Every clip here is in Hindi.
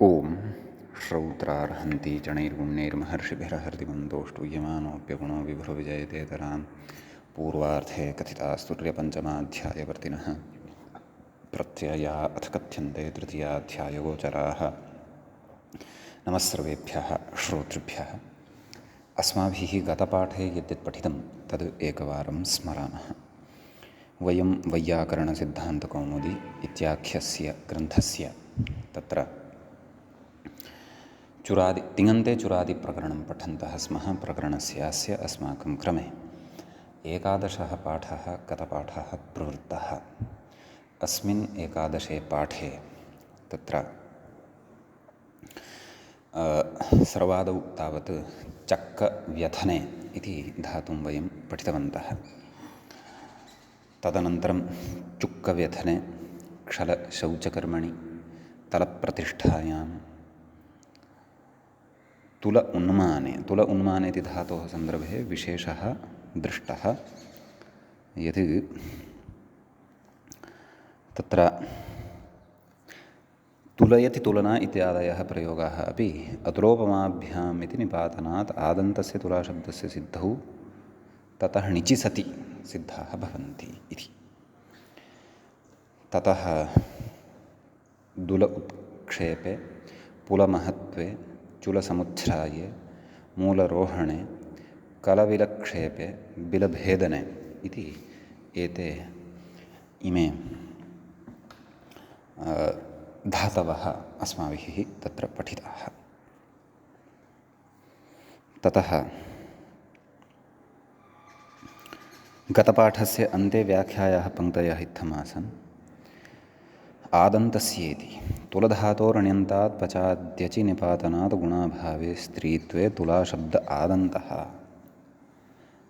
ॐ श्रौत्रार्हन्ति चणैर्गुण्यैर्महर्षिभिरहर्तिमन्तोष्टूयमानोऽप्यगुणो विभुरो विजयतेतरां पूर्वार्धे कथितास्तुर्यपञ्चमाध्यायवर्तिनः प्रत्यया अथ कथ्यन्ते तृतीयाध्यायगोचराः। नमः सर्वेभ्यः श्रोतृभ्यः। अस्माभिः गतपाठे यद्यत् पठितं तद् एकवारं स्मरामः। वयं वैयाकरणसिद्धान्तकौमुदी इत्याख्यस्य ग्रन्थस्य तत्र तिङन्ते चुरादिप्रकरणं पठन्तः स्मः। प्रकरणस्यास्य अस्माकं क्रमे 11 पाठः गतपाठः प्रवृत्तः। अस्मिन् 11 पाठे तत्र सर्वादौ तावत् चक्कव्यथने इति धातुं वयं पठितवन्तः। तदनन्तरं चुक्कव्यथने क्षलशौचकर्मणि तलप्रतिष्ठायां तुल उन्माने इति धातोः सन्दर्भे विशेषः दृष्टः यत् तत्र तुलयति तुलना इत्यादयः प्रयोगाः अपि अतुलोपमाभ्याम् इति निपातनात् आदन्तस्य तुलाशब्दस्य सिद्धौ ततः णिचि सति सिद्धाः भवन्ति इति। ततः दुल उत्क्षेपे पुलमहत्वे चुलसमुच्छ्राये मूलरोहणे कलविलक्षेपे बिलभेदने इति एते इमे धातवः अस्माभिः तत्र पठिताः। ततः गतपाठस्य अन्ते व्याख्यायाः पङ्क्तयः इत्थमासन्। आदन्तस्येति तुलधातोरण्यन्तात् पचाद्यचि निपातनात् गुणाभावे स्त्रीत्वे तुलाशब्द आदन्तः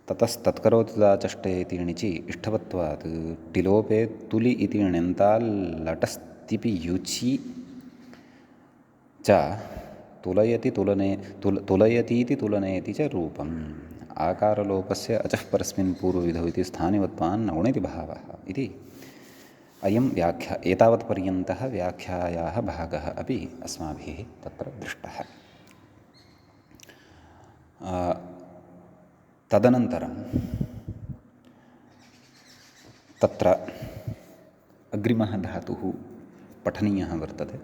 ततस्तत्करोतिदाचष्टे इति णिचि इष्टवत्वात् टिलोपे तुलि इति ण्यन्ताल्लटस्तिपि युचि च तुलयतीति तुलनेति च रूपम्। आकारलोपस्य अचः परस्मिन् पूर्वविधौ इति स्थानिवत्वान् नौणिति भावः इति अयं एतावत्पर्यन्तः व्याख्यायाः भागः अपि अस्माभिः तत्र दृष्टः। तदनन्तरं तत्र अग्रिमः धातुः पठनीयः वर्तते।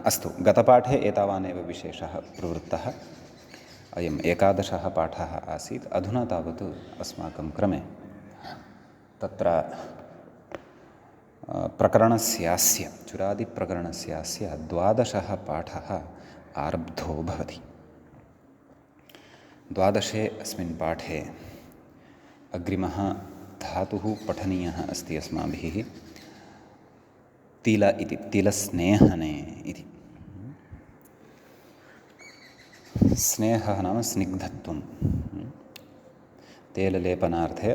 अस्तु, गतपाठे एतावानेव विशेषः प्रवृत्तः। अयम् 11 पाठः आसीत्। अधुना तावत् अस्माकं क्रमे तत्र प्रकरणस्यास्य चुरादिप्रकरणस्यास्य 12 पाठः आरब्धो भवति। 12 अस्मिन् पाठे अग्रिमः धातुः पठनीयः अस्ति अस्माभिः तिल इति, तिलस्नेहने इति। स्नेहः नाम स्निग्धत्वं। तैललेपनार्थे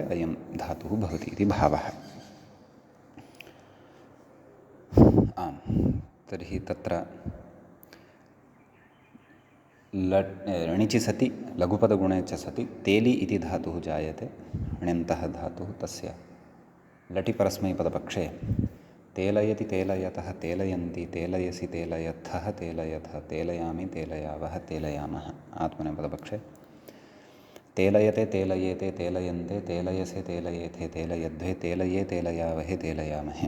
अयं धातुः भवति इति भावः। आम्, तर्हि तत्र णिचि सति लघुपदगुणे च सति तेलि इति धातुः जायते। ण्यन्तः धातुः तस्य लटि परस्मैपदपक्षे तेलयति तेलयतः तेलयन्ति तेलयसि तेलयथः तेलयथ तेलयामि तेलयावः तेलयामः आत्मनेपदपक्षे तेलयते तेलयेते तेलयन्ते तेलयसे तेलयेथे तेलयध्वे तेलये तेलयावहे तेलयामहे।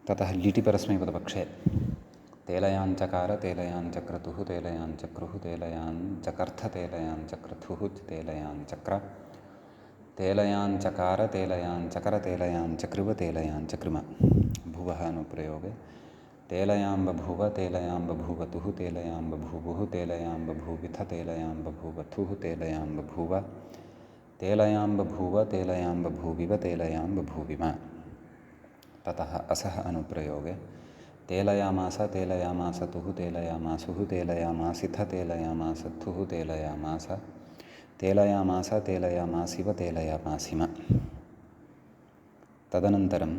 ततः लिटि परस्मैपदपक्षे तेलयाञ्चकार तेलयाञ्चक्रतुः तेलयाञ्चक्रुः तेलयाञ्चकर्थ तेलयाञ्चक्रतुः तेलयाञ्चक्र तेलयाञ्चकार तेलयाञ्चकर तेलयाञ्चकृव तेलयाञ्चकृम। भुवः अनुप्रयोगे तेलयाम्बभुव तेलयाम्बभुवतुः तेलयाम्बभुवुः तेलयाम्बभुविथ तेलयाम्बभुवथुः तेलयाम्बभुव तेलयाम्बभुव तेलयाम्बभुविव तेलयाम्बभुविम। ततः असः अनुप्रयोगे तेलयामास तेलयामासतुः तेलयामासुः तेलयामासिथ तेलयामासथुः तेलयामास तेलयामास तेलयामासिव तेलयामासिम। तदनन्तरं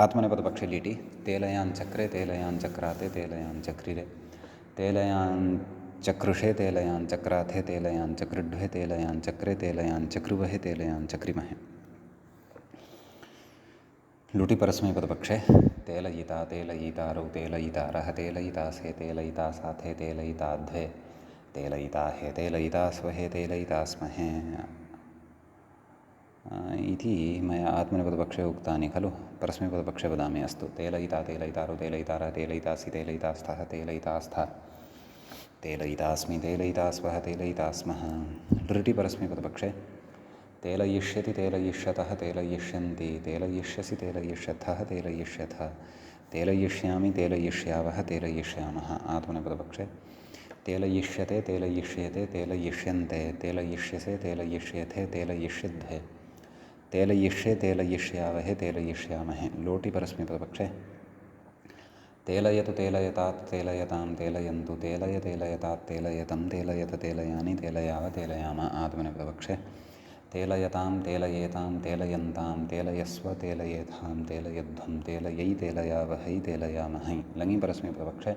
आत्मनेपदपक्षे लिटि तेलयाञ्चक्रे तेलयाञ्चक्राते तेलयाञ्चक्रिरे चक्रुषे तेलयान चक्राथे तेलयान चक्रुड्वे तेलयान चक्रे तेलयान चक्रुवहे तेलयान चक्रिमहे। लुटि परस्मैपदपक्षे तेलयिता तेलयितारौ तेलयितारः तेलयितासे तेलयितासाथे तेलयिताध्वे तेलयिताहे तेलयितास्वहे तेलयितास्महे इति मया आत्मनेपदपक्षे उक्तानि खलु। परस्मैपदपक्षे वदामि। अस्तु। तेलयिता तेलयितारौ तेलयितारः तेलयितासि तेलयितास्थः तेलयितास्था तेलयितास्मि तेलयितास्वः तेलयितास्मः। लृटि परस्मैपदपक्षे तेलयिष्यति तेलयिष्यतः तेलयिष्यन्ति तेलयिष्यसि तेलयिष्यथः तेलयिष्यथ तेलयिष्यामि तेलयिष्यावः तेलयिष्यामः। आत्मनेपदपक्षे तेलयिष्यते तेलयिष्येते तेलयिष्यन्ते तेलयिष्यसे तेलयिष्येथे तेलयिष्यद्ध्ये तेलयिष्ये तेलयिष्यावहे तेलयिष्यामहे। लोटि परस्मैपदपक्षे तेलयतु तेलयतात् तेलयतां तेलयन्तु तेलय तेलयतात् तेलयतं तेलयत तेलयानि तेलयाव तेलयाम। आत्मनेपदपक्षे तेलयतां तेलयेतां तेलयन्तां तेलयस्व तेलयेथां तेलयध्वं तेलयै तेलयावहै तेलयामहै। लङि परस्मैपदपक्षे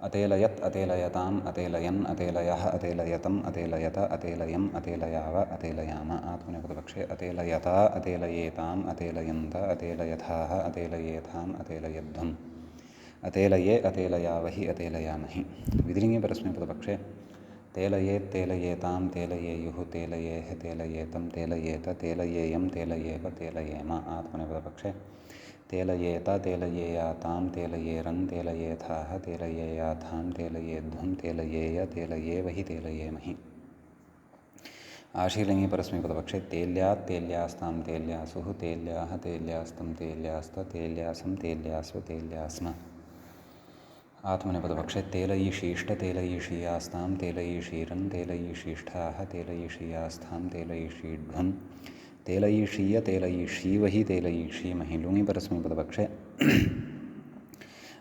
अतेलयत् अतेलयताम् अतेलयन् अतेलयः अतेलयतम् अतेलयत अतेलयम् अतेलयाव अतेलयाम। आत्मनेपदपक्षे अतेलयता अतेलयेताम् अतेलयन्त अतेलयथाः अतेलयेथाम् अतेलयध्वम् अतेलये अतेलयावहि अतेलयामहि। विधिलिङ्गे परस्मैपदपक्षे तेलयेत् तेलयेतां तेलयेयुः तेलयेः तेलयेतं तेलयेत तेलयेयं तेलयेव तेलयेम। आत्मनेपदपक्षे तेलयेत तेलयेयातां तेलयेरन् तेलयेथाः तेलयेयाथां तेलयेध्वं तेलयेय तेलयेवहि तेलयेमहि। आशीर्लिङ्गे परस्मैपदपक्षे तेल्यात् तेल्यास्तां तेल्यासुः तेल्याः तेल्यास्तं तेल्यास्त तेल्यासं तेल्यास्व तेल्यास्म। आत्मनेपदपक्षे तेलयिषीष्ट तेलयिषीयास्तां तेलयिषीरन् तेलयिषीष्ठाः तेलयिषीयास्थां तेलयिषीढ्वं तेलयिषीय तेलयिषीवहि तेलयिषीमहि। लुङि परस्मैपदपक्षे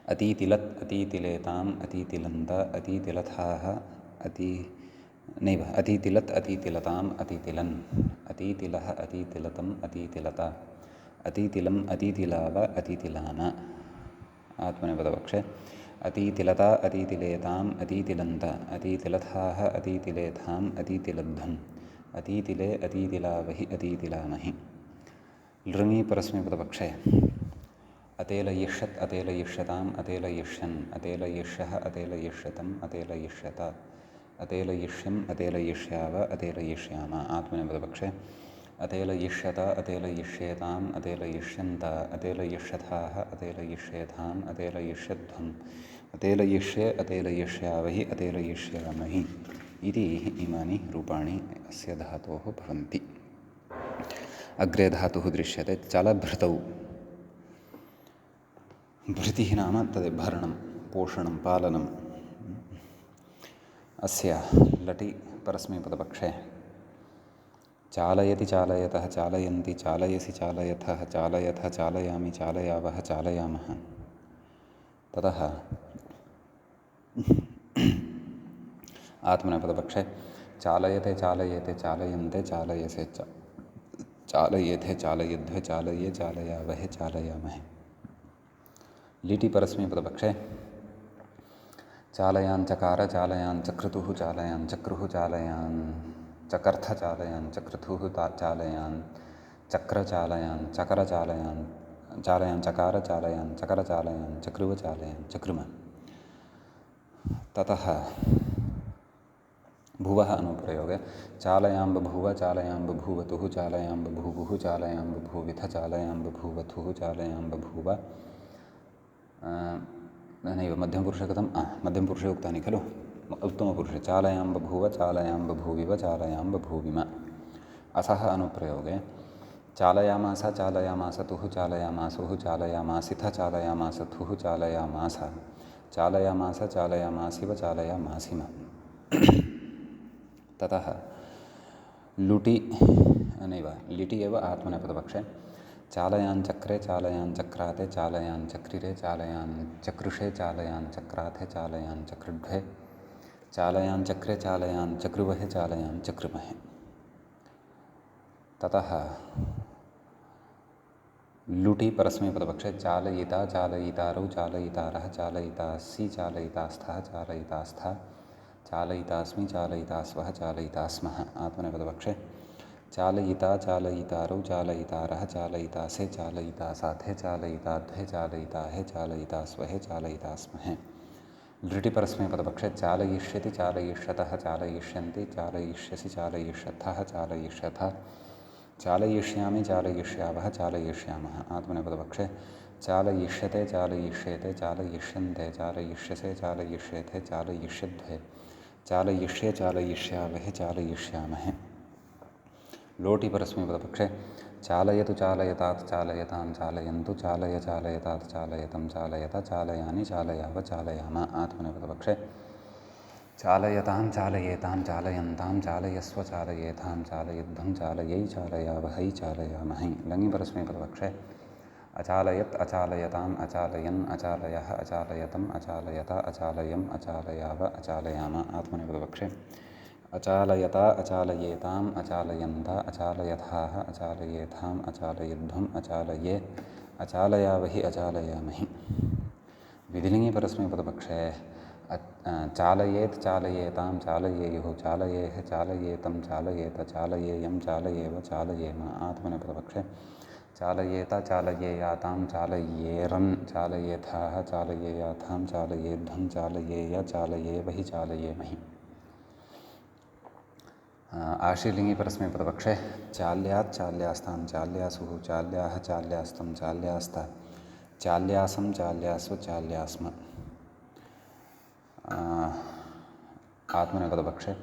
अतीतिलत् अतीतिलेताम् अतीतिलन्त अतीतिलथाः अतीतिलत् अतीतिलताम् अतीतिलन् अतीतिलः अतीतिलतम् अतीतिलत अतीतिलम् अतीतिलाव अतीतिलाम। आत्मनेपदपक्षे अतीतिलता अतीतिलेताम् अतीतिलन्त अतीतिलथाः अतीतिलेथाम् अतीतिलध्वम् अतीतिले अतीतिलावहि अतीतिलामहि। लृङि परस्मैपदपक्षे अतेलयिष्यत् अतेलयिष्यताम् अतेलयिष्यन् अतेलयिष्यः अतेलयिष्यतम् अतेलयिष्यत अतेलयिष्यम् अतेलयिष्याव अतेलयिष्याम। आत्मनेपदपक्षे अतेलयिष्यत अतेलयिष्येताम् अतेलयिष्यन्त अतेलयिष्यथाः अतेलयिष्येथाम् अतेलयिष्यध्वम् अतेलयिष्ये अतेलयिष्यावहि अतेलयिष्यामहि इति इमानि रूपाणि अस्य धातोः भवन्ति। अग्रे धातुः दृश्यते चलभृतौ। भृतिः नाम तद् भरणं पोषणं पालनम्। अस्य लटि परस्मैपदपक्षे चालयति चालयतः चालयन्ति चालयसि चालयथः चालयथ चालयामि चालयावः चालयामः। ततः आत्मनेपदपक्षे चालयते चालयेते चालयन्ते चालयसे चालयेथे चालयध्वे चालये चालयावहे चालयामहे। लिटि परस्मैपदपक्षे चालयान् चकार चालयान् चक्रतुः चालयान् चक्रुः चालयान् चकर्थ चालयान् चक्रतुः चालयान् चक्र चालयान् चकर चालयान् चालयान् चकार चालयान् चकर चालयान् चक्रुव चालयान् चक्रुम। ततः भुवः अनुप्रयोगे चालयां बभूव चालयां बभूवतुः चालयां बभूवुः चालयां बभूविथ चालयां बभूवथुः चालयां बभूव नैव मध्यमपुरुषे कथं मध्यमपुरुषे उक्तानि खलु। उत्तमपुरुषे चालयां बभूव चालयां बभूविव चालयां बभूविम। असः अनुप्रयोगे चालयामास चालयामास तुः चालयामासुः चालयामासिथ चालयामासथुः चालयामास चालयामास चालयामासिव चालयामासिम। ततः लुटि नैव लिटि एव आत्मनेपदपक्षे चालयान् चक्रे चालयान् चक्राते चालयान् चक्रिरे चालयान् चक्रुषे चालयान् चक्राथे चालयान् चक्रुड्वे चालयान् चक्रे चालयान् चक्रुवहे चालयान् चक्रुमहे। ततः लुटि परस्मैपदपक्षे चालयिता चालयितारौ चालयितारः चालयितासि चालयितास्थः चालयितास्था चालयितास्मि चालयितास्वः चालयितास्मः आत्मनेपदपक्षे चालयिता चालयितारौ चालयितारः चालयितासे चालयितासाथे चालयिताध्वे चालयिताहे चालयितास्वहे चालयितास्महे लृटि परस्मैपदपक्षे चालयिष्यति चालयिष्यतः चालयिष्यन्ति चालयिष्यसि चालयिष्यथः चालयिष्यथ चालयिष्यामि चालयिष्यावः चालयिष्यामः आत्मनेपदपक्षे चालयिष्यते चालयिष्येते चालयिष्यन्ते चालयिष्यसे चालयिष्येथे चालयिष्यध्वे चालयिष्ये चालयिष्यावहे चालयिष्यामहे लोटि परस्मैपदपक्षे चालयतु चालयतात् चालयतां चालयन्तु चालय चालयतात् चालयतं चालयत चालयानि चालयाव चालयाम आत्मनेपदपक्षे चालयतां चालयेतां चालयन्तां चालयस्व चालयेतां चालयध्वं चालयै चालयावहै चालयामहै लङि परस्मैपदपक्षे अचालयत् अचालयताम् अचालयन् अचालयः अचालयतम् अचालयत अचालयम् अचालयाव अचालयाम आत्मनेपदपक्षे अचालयता अचालयेताम् अचालयन्त अचालयथाः अचालयेथाम् अचालयध्वम् अचालये अचालयावहि अचालयामहि विधिलिङ्गि परस्मैपदपक्षे चालयेत् चालयेतां चालयेयुः चालयेः चालयेतं चालयेत चालयेयं चालयेव चालयेम आत्मनेपदपक्षे चालयेत चालयेयातां चालयेरन् चालयेथाः चालयेयाथां चालयेध्वं चालयेय चालयेवहि चालयेमहि आशीर्लिङ्गि परस्मैपदपक्षे चाल्यात् चाल्यास्तां चाल्यासुः चाल्याः चाल्यास्तं चाल्यास्त चाल्यासं चाल्यास्व चाल्यास्म आत्मनेपदपक्षे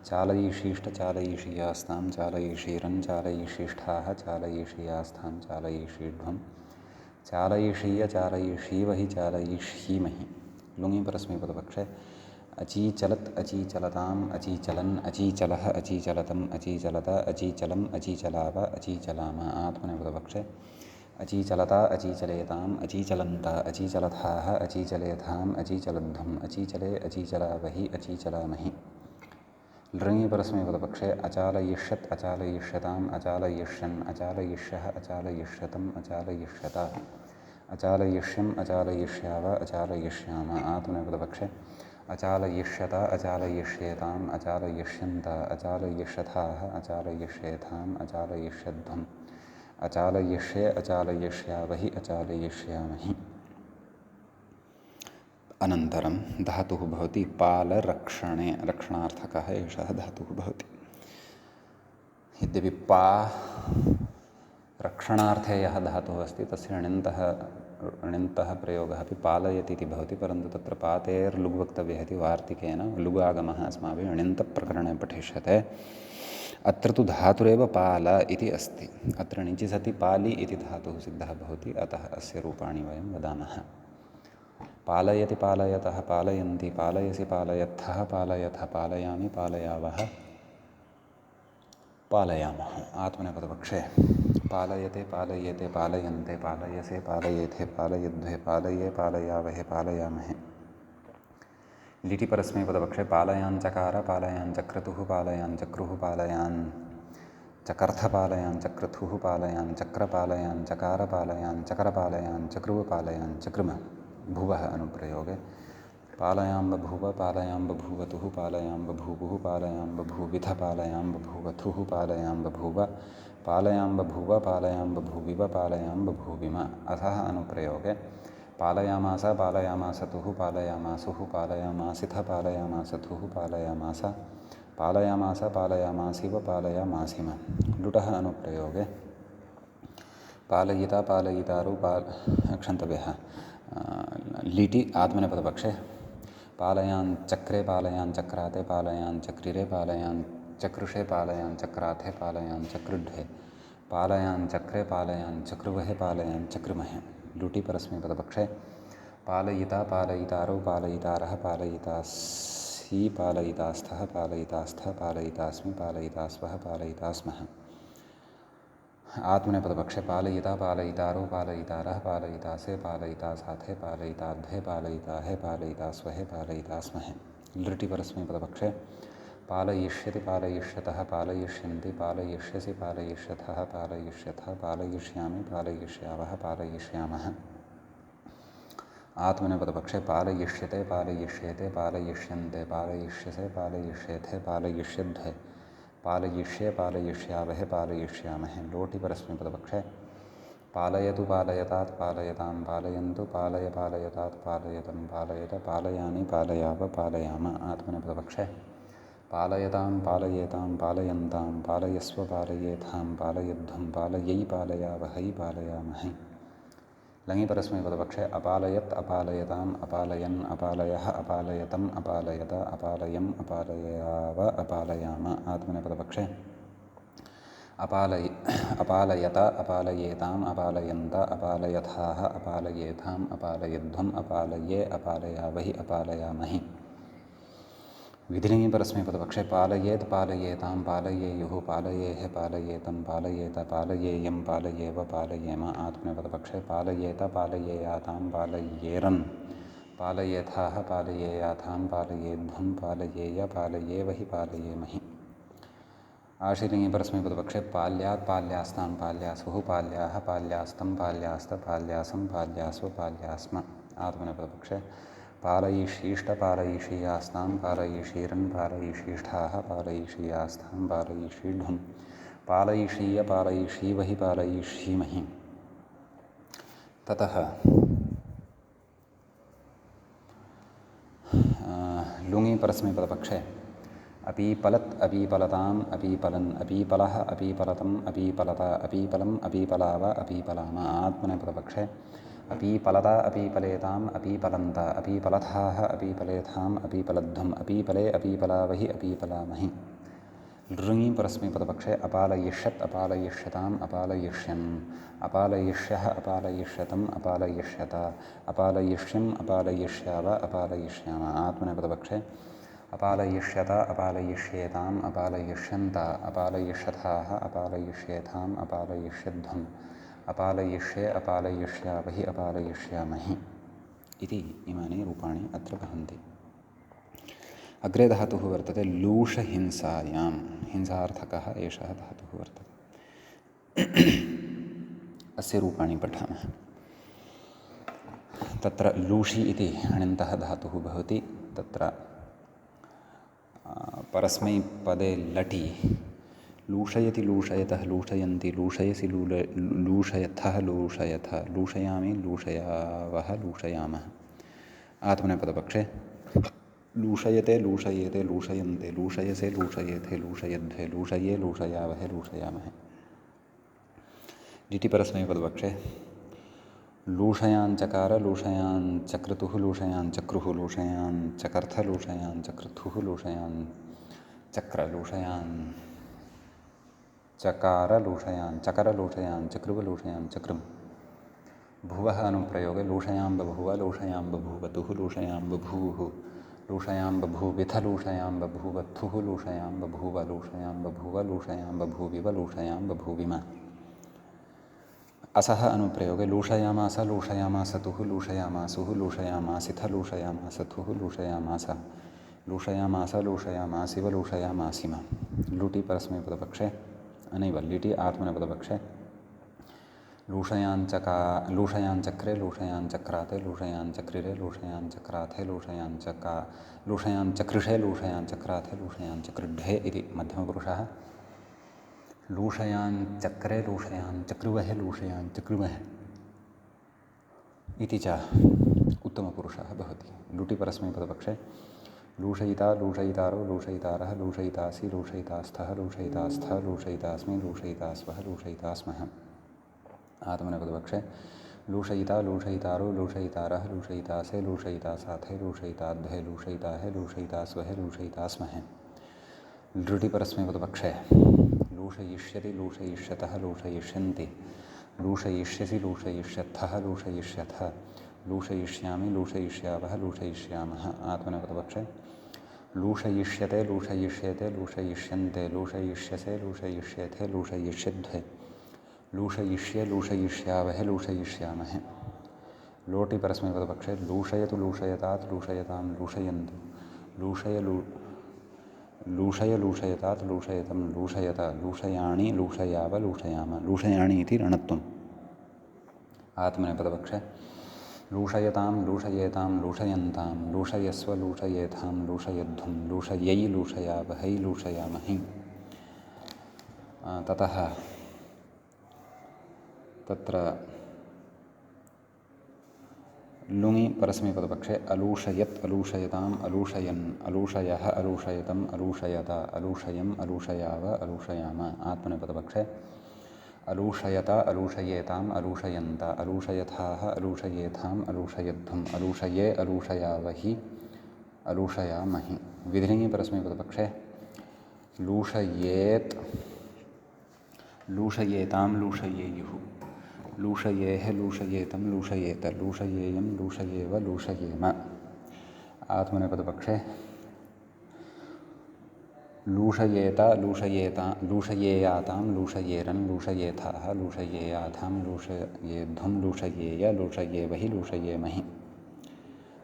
चालयिषीष्ट चालयिषीयास्तां चालयिषीरन् चालयिषीष्ठाः चालयिषीयास्थां चालयिषीढ्वं चालयिषीय चालयिषीवहि चालयिष्यीमहि लुङि परस्मैपदपक्षे अचीचलत् अचीचलताम् अचीचलन् अचीचलः अचीचलतम् अचीचलत अचीचलम् अचीचलाव अचीचलाम आत्मनेपदपक्षे अचीचलता अचीचलेताम् अचीचलन्त अचीचलथाः अचीचलेथाम् अचीचलध्वम् अचीचले अचीचलावहि अचीचलामहि लृङि परस्मैपदपक्षे अचालयिष्यत् अचालयिष्यताम् अचालयिष्यन् अचालयिष्यः अचालयिष्यतम् अचालयिष्यत अचालयिष्यम् अचालयिष्याव अचालयिष्याम आत्मनेपदपक्षे अचालयिष्यत अचालयिष्येताम् अचालयिष्यन्त अचालयिष्यथाः अचालयिष्येथाम् अचालयिष्यध्वम् अचालयिष्ये अचालयिष्यावहि अचालयिष्यामहि अनन्तरं धातुः भवति पालरक्षणे रक्षणार्थकः एषः धातुः भवति यद्यपि पा रक्षणार्थे यः धातुः अस्ति तस्य णिन्तः प्रयोगः अपि पालयति इति भवति परन्तु तत्र पातेर्लुग् वक्तव्यः इति वार्तिकेन लुग् आगमः अस्माभिः णिन्तप्रकरणे पठिष्यते अत्र तु धातुरेव पाल इति अस्ति अत्र णिचि सति पालि इति धातुः सिद्धः भवति अतः अस्य रूपाणि वयं वदामः पालयति पालयतः पालयन्ति पालयसि पालयत्थः पालयथ पालयामि पालयावः पालयामः आत्मनेपदपक्षे पालयते पालयेते पालयन्ते पालयसे पालयेथे पालयध्वे पालये पालयावहे पालयामहे लिटि परस्मैपदपक्षे पालयाञ्चकार पालयाञ्चक्रतुः पालयाञ्चक्रुः पालयान् चकर्थ पालयाञ्चक्रतुः पालयाञ्चक्रपालयाञ्चकार पालयाञ्चकरपालयाञ्चक्रुः पालयाञ्चक्रुम भुवः अनुप्रयोगे पालयां बभूव पालयां बभूवतुः पालयां बभूवुः पालयां बभूविथ पालयां बभूवथुः पालयां बभूव पालयां बभूव पालयां बभूविव पालयां बभूविम अथः अनुप्रयोगे पालयामास पालयामासतुः पालयामासुः पालयामासिथ पालयामासथुः पालयामास पालयामास पालयामासिव पालयामासिम लुटः अनुप्रयोगे पालयिता पालयितारु क्षन्तव्यः लिटि आत्मनेपदपक्षे पालयाञ्चक्रे पालयाञ्चक्राते पालयाञ्चक्रिरे पालयाञ्चक्रुषे पालयाञ्चक्राथे पालयाञ्चक्रुढ्वे पालयाञ्चक्रे पालयाञ्चक्रुवहे पालयाञ्चक्रुमहे लुटि परस्मैपदपक्षे पालयिता पालयितारौ पालयितारः पालयितासि पालयितास्थः पालयितास्थ पालयितास्मि पालयितास्वः पालयितास्मः आत्मनेपदपक्षे पालयिता पालयितारौ पालयितारः पालयितासे पालयितासाथे पालयिताध्वे पालयिताहे पालयितास्वहे पालयितास्महे लृटि परस्मैपदपक्षे पालयिष्यति पालयिष्यतः पालयिष्यन्ति पालयिष्यसि पालयिष्यथः पालयिष्यथ पालयिष्यामि पालयिष्यावः पालयिष्यामः आत्मनेपदपक्षे पालयिष्यते पालयिष्येते पालयिष्यन्ते पालयिष्यसे पालयिष्येथे पालयिष्यध्वे पालयिष्ये पालयिष्यावहे पालयिष्यामहे। लोटि परस्मैपदपक्षे पालयतु पालयतात् पालयतां पालयन्तु पालय पालयतात् पालयतं पालयत पालयानि पालयाव पालयाम। आत्मनेपदपक्षे पालयतां पालयेतां पालयन्तां पालयस्व पालयेथां पालयध्वं पालयै पालयावहै पालयामहे। लङि परस्मैपदपक्षे अपालयत् अपालयताम् अपालयन् अपालयः अपालयतम् अपालयत अपालयम् अपालयाव अपालयाम। आत्मनेपदपक्षे अपालयत अपालयेताम् अपालयन्त अपालयथाः अपालयेथाम् अपालयध्वम् अपालये अपालयावहि अपालयामहि। विधिलिङि परस्मैपदपक्षे पालयेत् पालयेतां पालयेयुः पालयेः पालयेतं पालयेत पालयेयं पालयेव पालयेम। आत्मनेपदपक्षे पालयेत पालयेयातां पालयेरन् पालयेथाः पालयेयाथां पालयेध्वं पालयेय पालयेवहि पालयेमहि। आशीलिङि परस्मैपदपक्षे पाल्यात् पाल्यास्तां पाल्यासुः पाल्याः पाल्यास्तं पाल्यास्त पाल्यासं पाल्यास्व पाल्यास्म। आत्मनेपदपक्षे पालयिषीष्ट पालयिषीयास्तां पालयिषीरन् पालयिषीष्ठाः पालयिषीयास्तां पालयिषीढ्वं पालयिषीय पालयिषीवहि पालयिषीमहि। ततः लुङि परस्मैपदपक्षे अपीपलत् अपीपलताम् अपीपलन् अपीपलः अपीपलतम् अपीपलत अपीपलम् अपीपलाव अपीपलाम। आत्मनेपदपक्षे अपीपलत अपीपलेताम् अपीपलन्त अपीपलथाः अपीपलेथाम् अपीपलध्वम् अपीपले अपीपलावहि अपीपलामहि। लृङि परस्मैपदपक्षे अपालयिष्यत् अपालयिष्यताम् अपालयिष्यन् अपालयिष्यः अपालयिष्यतम् अपालयिष्यत अपालयिष्यम् अपालयिष्याव अपालयिष्याम। आत्मनेपदपक्षे अपालयिष्यत अपालयिष्येताम् अपालयिष्यन्त अपालयिष्यथाः अपालयिष्येथाम् अपालयिष्यध्वम् अपालयिष्ये अपालयिष्यावहि अपालयिष्यामहि इति इमानि रूपाणि अत्र भवन्ति। अग्रे धातुः वर्तते लूषहिंसायां। हिंसार्थकः एषः धातुः वर्तते। अस्य रूपाणि पठामः। तत्र लूषि इति अण्यन्तः धातुः भवति। तत्र परस्मैपदे लटि लूषयति लूषयतः लूषयन्ति लूषयसि लूषयथः लूषयथ लूषयामि लूषयावः लूषयामः। आत्मनेपदपक्षे लूषयते लूषयेते लूषयन्ते लूषयसे लूषयेथे लूषयध्वे लूषये लूषयावहे लूषयामहे। लिटि परस्मैपदपक्षे लूषयाञ्चकार लूषयाञ्चक्रतुः लूषयाञ्चक्रुः लूषयाञ्चकर्थ लूषयाञ्चकृथुः लूषयाञ्चक्र लूषयाञ्चकार लूषयाञ्चकर लूषयाञ्चकृव लूषयाञ्चकृम्। भुवः अनुप्रयोगे लूषयां बभूव लूषयां बभूवतुः लूषयां बभूवुः लूषयां बभूविथ लूषयां बभूवत्थुः लूषयां बभूव लूषयां बभूव लूषयां बभूविव लूषयां बभूविम। असः अनुप्रयोगे लूषयामास लूषयामासतुः लूषयामासुः लूषयामासिथ लूषयामासथुः लूषयामास लूषयामास लूषयामासिव लूषयामासिम। लुटि परस्मैपदपक्षे नैव लिटि आत्मनेपदपक्षे लूषयाञ्चक्रे लूषयाञ्चक्राते लूषयाञ्चक्रिरे लूषयाञ्चक्राथे लूषयाञ्चकृषे लूषयाञ्चक्राथे लूषयाञ्चकृढ्ढे इति मध्यमपुरुषः। लूषयाञ्चक्रे लूषयाञ्चकृवहे लूषयाञ्चकृमहे इति च उत्तमपुरुषः भवति। लुटि परस्मैपदपक्षे लूषयिता लूषयितारो लूषयितारः लूषयितासि लूषयितास्थः लूषयितास्थ लूषयितास्मि लूषयितास्वः लूषयितास्मः। आत्मनेपदपक्षे लूषयिता लूषयितारो लूषयितारः लूषयितासे लूषयितासाथे लूषयिताध्वे लूषयिताहे लूषयितास्वहे लूषयितास्महे। लृटि परस्मैपदपक्षे लूषयिष्यति लूषयिष्यतः लूषयिष्यन्ति लूषयिष्यसि लूषयिष्यत्थः लूषयिष्यथ लूषयिष्यामि लूषयिष्यावः लूषयिष्यामः। आत्मनेपदपक्षे लूषयिष्यते लूषयिष्येते लूषयिष्यन्ते लूषयिष्यसे लूषयिष्येथे लूषयिष्यध्वे लूषयिष्ये लूषयिष्यावहे लूषयिष्यामहे। लोटि परस्मैपदपक्षे लूषयतु लूषयतात् लूषयतां लूषयन्तु लूषय लूषयतात् लूषयतं लूषयत लूषयाणि लूषयाव लूषयाम। लूषयाणि इति ऋणत्वम्। आत्मनेपदपक्षे लूषयतां लूषयेतां लूषयन्तां लूषयस्व लूषयेथां लूषयध्वं लूषयै लूषयावहै लूषयामहि। ततः तत्र लुङि परस्मैपदपक्षे अलूषयत् अलूषयताम् अलूषयन् अलूषयः अलूषयतम् अलूषयत अलूषयम् अलूषयाव अलूषयाम। आत्मनेपदपक्षे अलूषयत अलूषयेताम् अलूषयन्त अलूषयथाः अलूषयेथाम् अलूषयध्वम् अलूषये अलूषयावहि अलूषयामहि। विधिलिङि परस्मैपदपक्षे लूषयेत् लूषयेतां लूषयेयुः लूषयेः लूषयेतं लूषयेत लूषयेयं लूषयेव लूषयेम। आत्मनेपदपक्षे लूषयेत लूषयेता लूषयेयातां लूषयेरन् लूषयेथाः लूषयेयाथां लूषयेध्वं लूषयेय लूषयेवहि लूषयेमहि।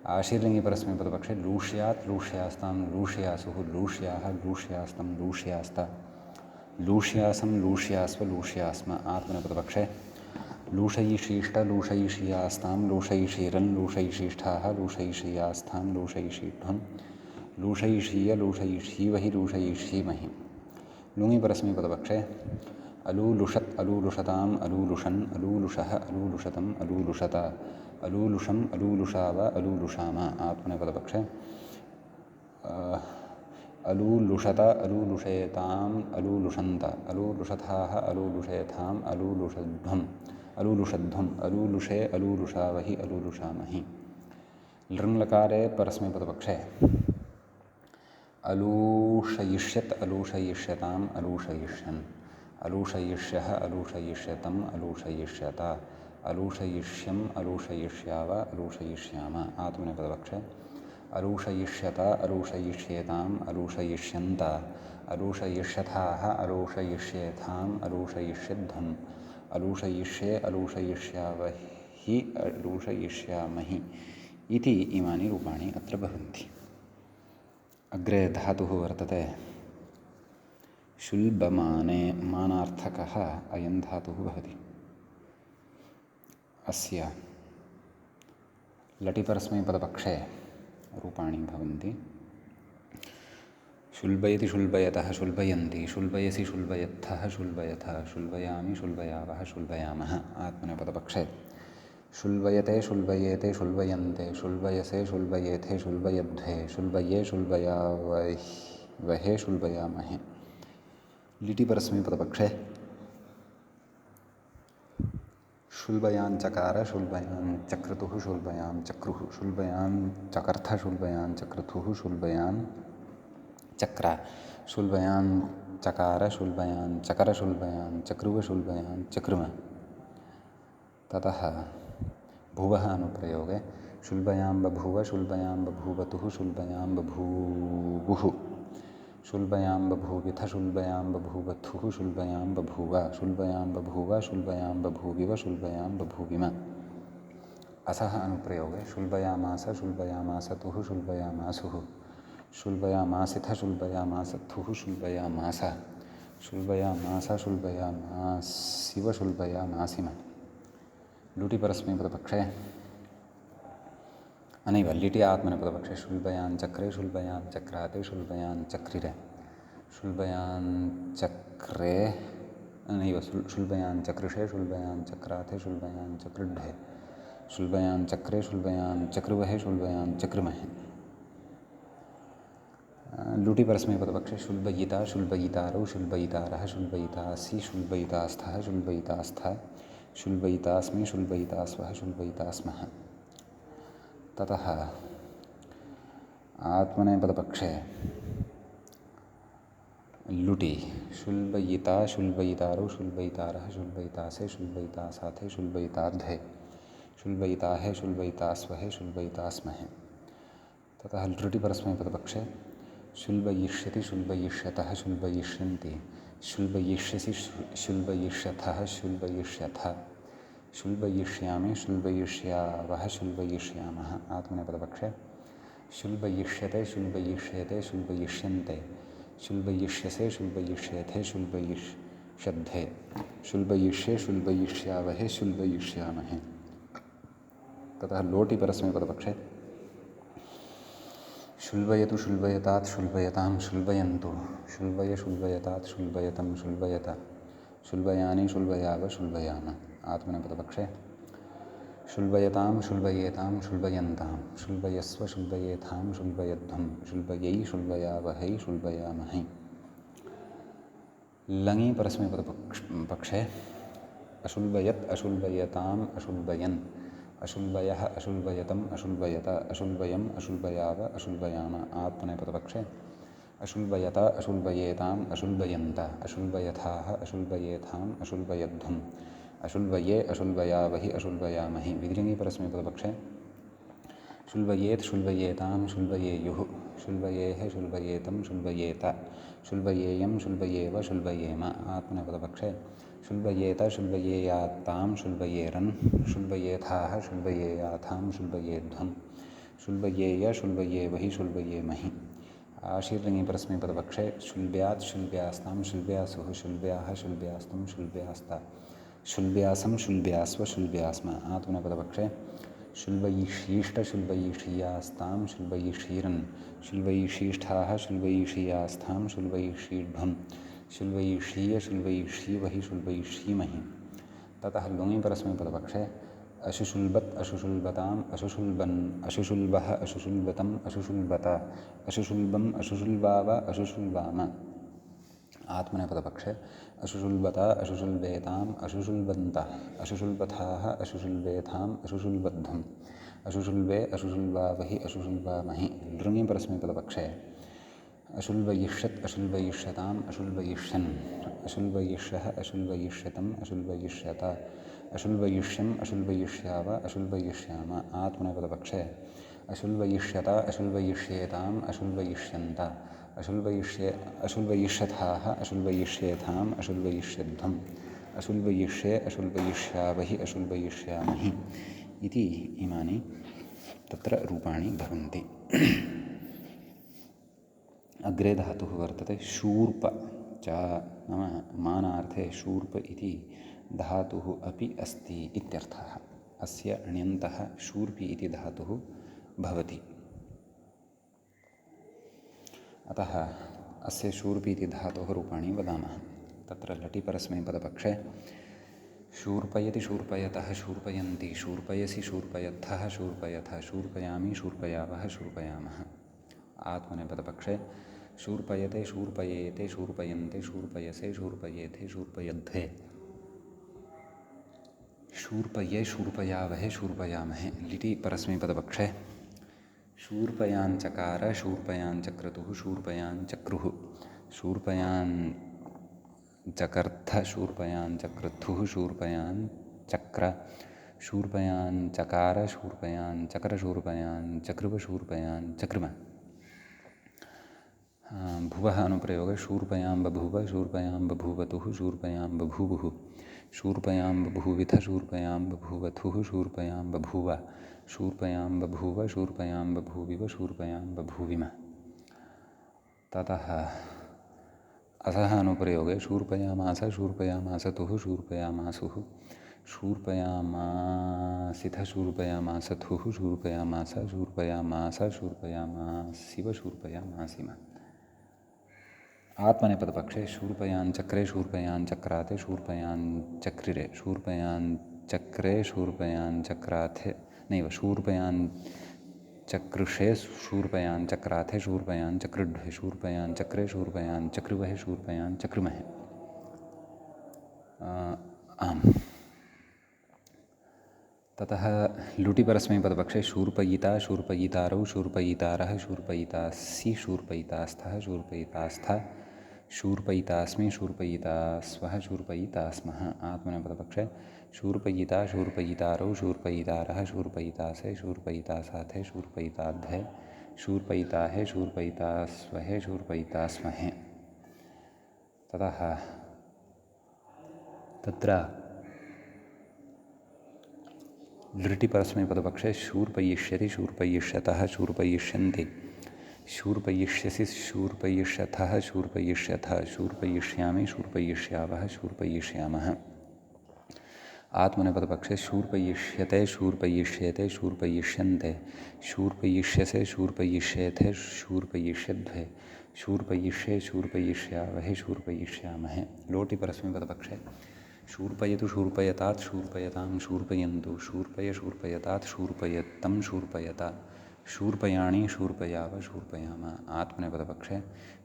आशीर्लिङि परस्मैपदपक्षे लूष्यात् लूष्यास्तां लूष्यासुः लूष्याः लूष्यास्तं लूष्यास्त लूष्यासं लूष्यास्व लूष्यास्म। आत्मनेपदपक्षे लूषयिषीष्ट लूषयिषीयास्तां लूषयिषीरन् लूषयिषीष्ठाः लूषयिषीयास्थां लूषयिषीध्वं लूषयिषीय लूषयिषीवहि लूषयिषीमहि। लुङि परस्मैपदपक्षे अलूलुषत् अलूलुषताम् अलूलुषन् अलूलुषः अलूलुषतम् अलूलुषत अलूलुषम् अलूलुषाव अलूलुषाम। आत्मनेपदपक्षे अलूलुषत अलूलुषेताम् अलूलुषन्त अलूलुषथाः अलूलुषेथाम् अलूलुषध्वम् अलूलुषे अलूलुषावहि अलूलुषामहि। लृङ्लकारे परस्मैपदपक्षे अलूषयिष्यत् अलूषयिष्यताम् अलूषयिष्यन् अलूषयिष्यः अलूषयिष्यतम् अलूषयिष्यत अलूषयिष्यम् अलूषयिष्याव अलूषयिष्याम। आत्मनेपदपक्षे अलूषयिष्यत अलूषयिष्येताम् अलूषयिष्यन्त अलूषयिष्यथाः अलूषयिष्येथाम् अलूषयिष्यध्वम् अलूषयिष्ये अलूषयिष्यावहि अलूषयिष्यामहि इति इमानि रूपाणि अत्र भवन्ति। अग्रे धातुः वर्तते शुल्बमाने मानार्थकः अयं धातुः भवति। अस्य लटिपरस्मैपदपक्षे रूपाणि भवन्ति। शुल्बयति शुल्बयतः शुल्बयन्ति शुल्बयसि शुल्बयत्थः शुल्बयथ शुल्बयामि शुल्बयावः शुल्बयामः। आत्मनेपदपक्षे शुल्बयते शुल्बयेते शुल्बयन्ते शुल्बयसे शुल्बयेथे शुल्बयध्वे शुल्बये शुल्बयावहे शुल्बयामहे। लिटिपरस्मैपदपक्षे शुल्बयाञ्चकार शुल्बयाञ्चक्रतुः शुल्बयाञ्चक्रुः शुल्बयाञ्चकर्थ शुल्बयाञ्चक्रतुः शुल्बयाञ्चक्र शुल्बयाञ्चकार शुल्बयाञ्चकर शुल्बयाञ्चक्रुव शुल्बयाञ्चक्रुम। ततः भुवः अनुप्रयोगे शुल्बयां बभूव शुल्बयां बभूवतुः शुल्बयां बभूवुः शुल्बयां बभूविथ शुल्बयां बभूवथुः शुल्बयां बभूव शुल्बयां बभूव शुल्बयां बभूविव शुल्बयां बभूविम। असः अनुप्रयोगे शुल्बयामास शुल्बयामासतुः शुल्बयामासुः शुल्बयामासिथ शुल्बयामासथुः शुल्बयामास शुल्बयामास शुल्बयामासिव शुल्बयामासिम। लुटिपरस्मैपदपक्षे अनैव लिटि आत्मनेपदपक्षे शुल्बयाञ्चक्रे शुल्बयाञ्चक्राते शुल्बयाञ्चक्रिरे शुल्बयाञ्चक्रे अनैव शुल्बयाञ्चकृषे शुल्बयाञ्चक्राथे शुल्बयाञ्चकृढ्ढे शुल्बयाञ्चक्रे शुल्बयाञ्चक्रुवहे शुल्बयाञ्चक्रुमहे। लुटिपरस्मैपदपक्षे शुल्बयिता शुल्बयितारौ शुल्बयितारः शुल्बयितासि शुल्बयितास्थः शुल्बयितास्थ शुल्बयितास्मि शुल्बयितास्वः शुल्बयितास्मः। ततः आत्मनेपदपक्षे लुटि शुल्बयिता शुल्बयितारौ शुल्बयितारः शुल्बयितासे शुल्बयितासाथे शुल्बयितार्धे शुल्बयिताहे शुल्बयितास्वहे शुल्बयितास्महे। ततः लृटिपरस्मैपदपक्षे शुल्बयिष्यति शुल्बयिष्यतः शुल्बयिष्यन्ति शुल्बयिष्यसि शुल्बयिष्यथः शुल्बयिष्यथ शुल्बयिष्यामि शुल्बयिष्यावः शुल्बयिष्यामः। आत्मनेपदपक्षे शुल्बयिष्यते शुल्बयिष्येते शुल्बयिष्यन्ते शुल्बयिष्यसे शुल्बयिष्येथे शुल्बयिष्यद्धे शुल्बयिष्ये शुल्बयिष्यावहे शुल्बयिष्यामहे। ततः लोटि परस्मैपदपक्षे शुल्बयतु शुल्बयतात् शुल्बयतां शुल्बयन्तु शुल्बय शुल्बयतात् शुल्बयतं शुल्बयत शुल्बयानि शुल्बयाव शुल्बयाम आत्मनेपदपक्षे शुल्बयतां शुल्बयेतां शुल्बयन्तां शुल्बयस्व शुल्बयेथां शुल्बयध्वं शुल्बयै शुल्बयावहै शुल्बयामहै लङि परस्मैपदपक्षे अशुल्बयत् अशुल्बयताम् अशुल्बयन् अशुल्बयः अशुल्बयतम् अशुल्बयत अशुल्बयम् अशुल्बयाव अशुल्बयाम आत्मनेपदपक्षे अशुल्बयत अशुल्बयेताम् अशुल्बयन्त अशुल्बयथाः अशुल्बयेथाम् अशुल्बयध्वम् अशुल्बये अशुल्बयावहि अशुल्बयामहि विधिलिङ्गि परस्मैपदपक्षे शुल्बयेत् शुल्बयेतां शुल्बयेयुः शुल्बयेः शुल्बयेतं शुल्बयेत शुल्बयेयं शुल्बयेव शुल्बयेम आत्मनेपदपक्षे शुल्बयेत शुल्बयेयात्तां शुल्बयेरन् शुल्बयेथाः शुल्बयेयाथां शुल्बयेध्वं शुल्बयेय शुल्बयेवहि शुल्बयेमहि आशीर्लिङ्गि परस्मैपदपक्षे शुल्ब्यात् शुल्ब्यास्तां शुल्ब्यासुः शुल्ब्याः शुल्ब्यास्तं शुल्ब्यास्ता शुल्ब्यासं शुल्ब्यास्व शुल्ब्यास्म आत्मनेपदपक्षे शुल्बयिषीष्ट शुल्बयिषीयास्तां शुल्बयिषीरन् शुल्बयिषीष्ठाः शुल्बयिषीयास्थां शुल्बयिषीढ्वं शुल्बयिषीय शुल्बयिषीवहि शुल्बयिषीमहि ततः लुङि परस्मैपदपक्षे अशुशुल्बत् अशुशुल्बताम् अशुशुल्बन् अशुशुल्बः अशुशुल्बतम् अशुशुल्बत अशुशुल्बम् अशुशुल्बाव अशुशुल्बाम आत्मनेपदपक्षे अशुशुल्बत अशुशुल्बेताम् अशुशुल्बन्त अशुशुल्बथाः अशुशुल्बेथाम् अशुशुल्बध्वम् अशुशुल्बे अशुशुल्बावहि अशुशुल्बामहि लृङि परस्मैपदपक्षे अशुल्बयिष्यत् अशुल्बयिष्यताम् अशुल्बयिष्यन् अशुल्बयिष्यः अशुल्बयिष्यतम् अशुल्बयिष्यत अशुल्बयिष्यम् अशुल्बयिष्याव अशुल्बयिष्याम आत्मनेपदपक्षे अशुल्बयिष्यत अशुल्बयिष्येताम् अशुल्बयिष्यन्त अशुल्बयिष्यथाः अशुल्बयिष्येथाम् अशुल्बयिष्यध्वम् अशुल्बयिष्ये अशुल्बयिष्यावहि अशुल्बयिष्यामहि इति इमानि तत्र रूपाणि भवन्ति अग्रे धातुः वर्तते शूर्प च नाम मानार्थे शूर्प इति धातुः अपि अस्ति इत्यर्थः अस्य ण्यन्तः शूर्पि इति धातुः भवति अतः अस्य शूर्पि इति धातोः रूपाणि वदामः तत्र लटि परस्मैपदपक्षे शूर्पयति शूर्पयतः शूर्पयन्ति शूर्पयसि शूर्पयथः शूर्पयथ शूर्पयामि शूर्पयावः शूर्पयामः आत्मनेपदपक्षे शूर्पयते शूर्पयेते शूर्पयन्ते शूर्पयसे शूर्पयेथे शूर्पयध्वे शूर्पये शूर्पयावहे शूर्पयामहे लिटि परस्मैपदपक्षे शूर्पयाञ्चकार शूर्पयाञ्चक्रतुः शूर्पयाञ्चक्रुः शूर्पयाञ्चकर्थ शूर्पयाञ्चक्रतुः शूर्पयाञ्चक्र शूर्पयाञ्चकार शूर्पयाञ्चकर शूर्पयाञ्चकृव शूर्पयाञ्चकृम भुवः अनुप्रयोगः शूर्पयां बभूव शूर्पयां बभूवतुः शूर्पयां बभूवुः शूर्पयां बभूविथ शूर्पयां बभूवथुः शूर्पयां बभूव शूर्पयां बभूव शूर्पयां बभूविव शूर्पयां बभूविम ततः असः अनुप्रयोगे शूर्पयामास शूर्पयामासतुः शूर्पयामासुः शूर्पयामासिथ शूर्पयामासथुः शूर्पयामास शूर्पयामास शूर्पयामासिव शूर्पयामासिम आत्मनेपदपक्षे शूर्पयाञ्चक्रे शूर्पयाञ्चक्राते शूर्पयाञ्चक्रिरे शूर्पयाञ्चक्रे शूर्पयाञ्चक्राथे नैव शूर्पयाञ्चकृषे शूर्पयाञ्चक्राथे शूर्पयाञ्चकृड्वे शूर्पयाञ्चक्रे शूर्पयाञ्चकृवहे शूर्पयाञ्चकृमहे आम् ततः लुटि परस्मैपदपक्षे शूर्पयिता शूर्पयितारौ शूर्पयितारः शूर्पयितासि शूर्पयितास्थः शूर्पयितास्थ शूर्पयितास्मि शूर्पयितास्वः शूर्पयितास्मः आत्मनेपदपक्षे शूर्पयिता शूर्पयितारौ शूर्पयितारः शूर्पयितासे शूर्पयितासाथे शूर्पयिताध्वे शूर्पयिताहे शूर्पयितास्वहे शूर्पयितास्महे ततः तत्र लृटि परस्मैपदपक्षे शूर्पयिष्यति शूर्पयिष्यतः शूर्पयिष्यन्ति शूर्पयिष्यसि शूर्पयिष्यथः शूर्पयिष्यथ शूर्पयिष्यामि शूर्पयिष्यावः शूर्पयिष्यामः आत्मनेपदपक्षे शूर्पयिष्यते शूर्पयिष्येते शूर्पयिष्यन्ते शूर्पयिष्यसे शूर्पयिष्येथे शूर्पयिष्यध्वे शूर्पयिष्ये शूर्पयिष्यावहे शूर्पयिष्यामहे लोटि परस्मैपदपक्षे शूर्पयतु शूर्पयतात् शूर्पयतां शूर्पयन्तु शूर्पय शूर्पयतात् शूर्पयत्तं शूर्पयता शूर्पयाणि शूर्पयाव शूर्पयाम आत्मनेपदपक्षे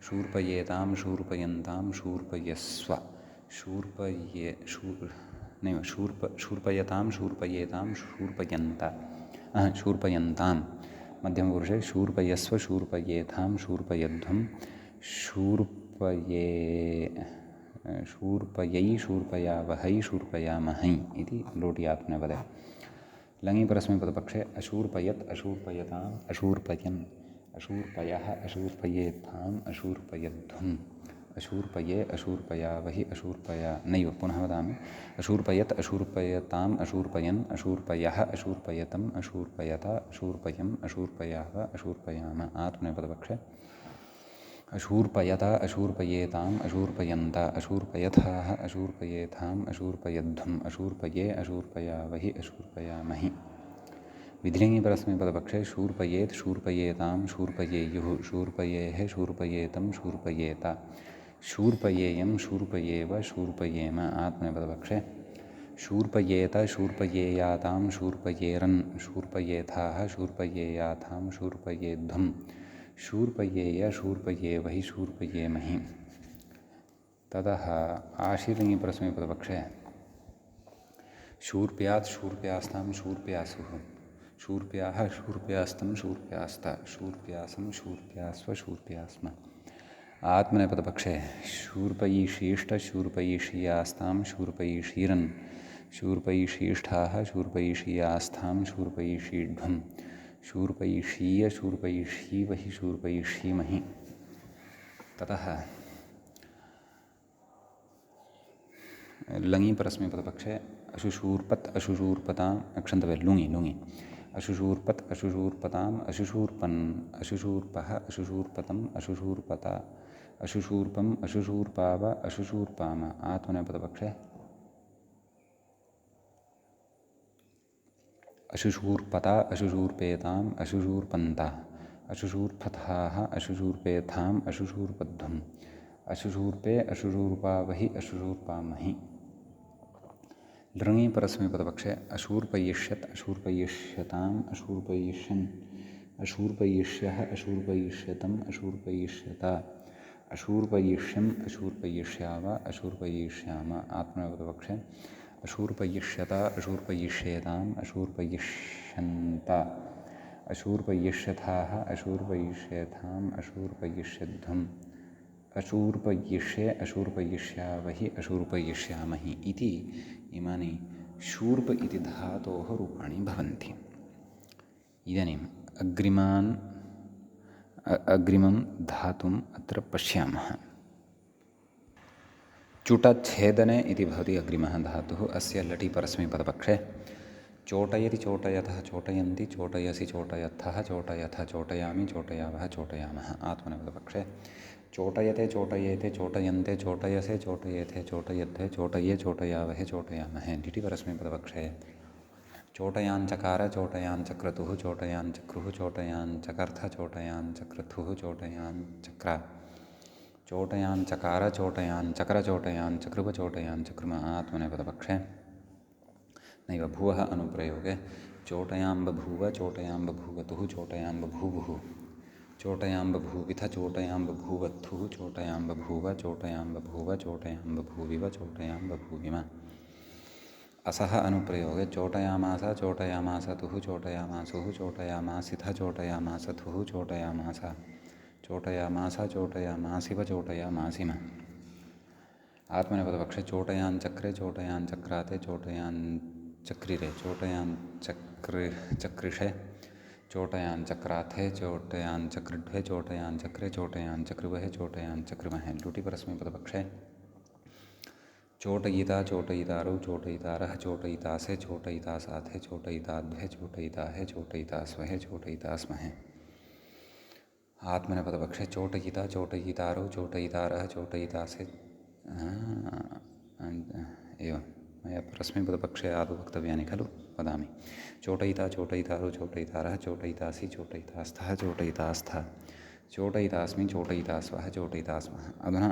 शूर्पयेतां शूर्पयन्तां शूर्पयस्व शूर्पये नैव शूर्पयतां शूर्पयेतां शूर्पयन्त शूर्पयन्तां मध्यमपुरुषे शूर्पयस्व शूर्पयेतां शूर्पयध्वं शूर्पयै शूर्पयावहै शूर्पयामहै इति लोटि आत्मनेपदे लङि परस्मैपदपक्षे अशूर्पयत् अशूर्पयताम् अशूर्पयन् अशूर्पयः अशूर्पयेत्थाम् अशूर्पयध्वम् अशूर्पये अशूर्पयावहि अशूर्पया नैव पुनः वदामि अशूर्पयत् अशूर्पयताम् अशूर्पयन् अशूर्पयः अशूर्पयतम् अशूर्पयत अशूर्पयम् अशूर्पयाव अशूर्पयाम आत्मनेपदपक्षे अशूर्पयत अशूर्पयेताम् अशूर्पयन्त अशूर्पयथाः अशूर्पयेथाम् अशूर्पयध्वम् अशूर्पये अशूर्पयावहि अशूर्पयामहि विधिलिङ्गि परस्मैपदपक्षे शूर्पयेत् शूर्पयेतां शूर्पयेयुः शूर्पयेः शूर्पयेतं शूर्पयेत शूर्पयेयं शूर्पयेव शूर्पयेम आत्मनेपदपक्षे शूर्पयेत शूर्पयेयातां शूर्पयेरन् शूर्पयेथाः शूर्पयेयाथां शूर्पयेध्वं शूर्पयेय शूर्पयेवहि शूर्पयेमहि ततः आशीर्लिङ्गि परस्मैपदपक्षे शूर्प्यात् शूर्प्यास्तां शूर्प्यासुः शूर्प्याः शूर्प्यास्तं शूर्प्यास्त शूर्प्यासं शूर्प्यास्व शूर्प्यास्म आत्मनेपदपक्षे शूर्पयिषीष्ट शूर्पयिषीयास्तां शूर्पयिषीरन् शूर्पयिषीष्ठाः शूर्पयिषीयास्थां शूर्पयिषीढ्वं शूर्पयिषीय शूर्पयिषीवहि शूर्पयिषीमहि ततः लङि परस्मैपदपक्षे अशुशूर्पत् अशुशूर्पताम् अक्षन्तवे लुङि लुङि अशुशूर्पत् अशुशूर्पताम् अशुशूर्पन् अशुशूर्पः अशुशूर्पतम् अशुशूर्पत अशुशूर्पम् अशुशूर्पाव अशुशूर्पाम आत्मनेपदपक्षे अशुशूर्पत अशुशूर्पेताम् अशुशूर्पन्त अशुशूर्पथाः अशुशूर्पेथाम् अशुशूर्पध्वम् अशुशूर्पे अशुशूर्पावहि अशुशूर्पामहि लृङि परस्मैपदपक्षे अशूर्पयिष्यत् अशूर्पयिष्यताम् अशूर्पयिष्यन् अशूर्पयिष्यः अशूर्पयिष्यतम् अशूर्पयिष्यत अशूर्पयिष्यम् अशूर्पयिष्याव अशूर्पयिष्याम आत्मनेपदपक्षे अशूर्पयिष्यत अशूर्पयिष्येताम् अशूर्पयिष्यन्त अशूर्पयिष्यथाः अशूर्पयिष्येथाम् अशूर्पयिष्यध्वम् अशूर्पयिष्ये अशूर्पयिष्यावहि अशूर्पयिष्यामहि इति इमानि शूर्प इति धातोः रूपाणि भवन्ति इदानीम् अग्रिमं धातुम् अत्र पश्यामः चुटच्छेदने इति भवति अग्रिमः धातुः अस्य लटि परस्मैपदपक्षे चोटयति चोटयतः चोटयन्ति चोटयसि चोटयथः चोटयथ चोटयामि चोटयावः चोटयामः आत्मनेपदपक्षे चोटयते चोटयेते चोटयन्ते चोटयसे चोटयेथे चोटयध्वे चोटये चोटयावहे चोटयामहे लिटि परस्मैपदपक्षे चोटयाञ्चकार चोटयाञ्चक्रतुः चोटयाञ्चक्रुः चोटयाञ्चकर्थ चोटयाञ्चक्रतुः चोटयाञ्चक्र चोटयाञ्चकार चोटयाञ्चकर चोटयाञ्चकृप चोटयाञ्चकृम आत्मनेपदपक्षे नैव भुवः अनुप्रयोगे चोटयाम्बभूव चोटयाम्बभूवतुः चोटयाम्बभूवुः चोटयाम्बभूविथ चोटयाम्बभूवत्थुः चोटयाम्बभूव चोटयाम्बभूव चोटयाम्बभूविव चोटयाम्बभूविम असः अनुप्रयोगे चोटयामास चोटयामासतुः चोटयामासुः चोटयामासिथ चोटयामासथुः चोटयामास चोटयामास चोटयामासिव चोटयामासिम आत्मनेपदपक्षे चोटयाञ्चक्रे चोटयाञ्चक्राते चोटयाञ्चक्रिरे चोटयाञ्चक्रिषे चोटयाञ्चक्राथे चोटयाञ्चक्रिढ्वे चोटयाञ्चक्रे चोटयाञ्चक्रिवहे चोटयाञ्चक्रिमहे लुटि परस्मैपदपक्षे चोटयिता चोटयितारौ चोटयितारः चोटयितासे चोटयितासाथे चोटयिताध्वे चोटयिताहे चोटयितास्वहे चोटयितास्महे आत्मनेपदपक्षे चोटयिता चोटयितारौ चोटयितारः चोटयितासे एवं मया परस्मैपदपक्षे आदौ वक्तव्यानि खलु वदामि। चोटयिता चोटयितारो चोटयितारः चोटयितासि चोटयितास्थः चोटयितास्थ चोटयितास्मि चोटयितास्वः चोटयितास्मः। अधुना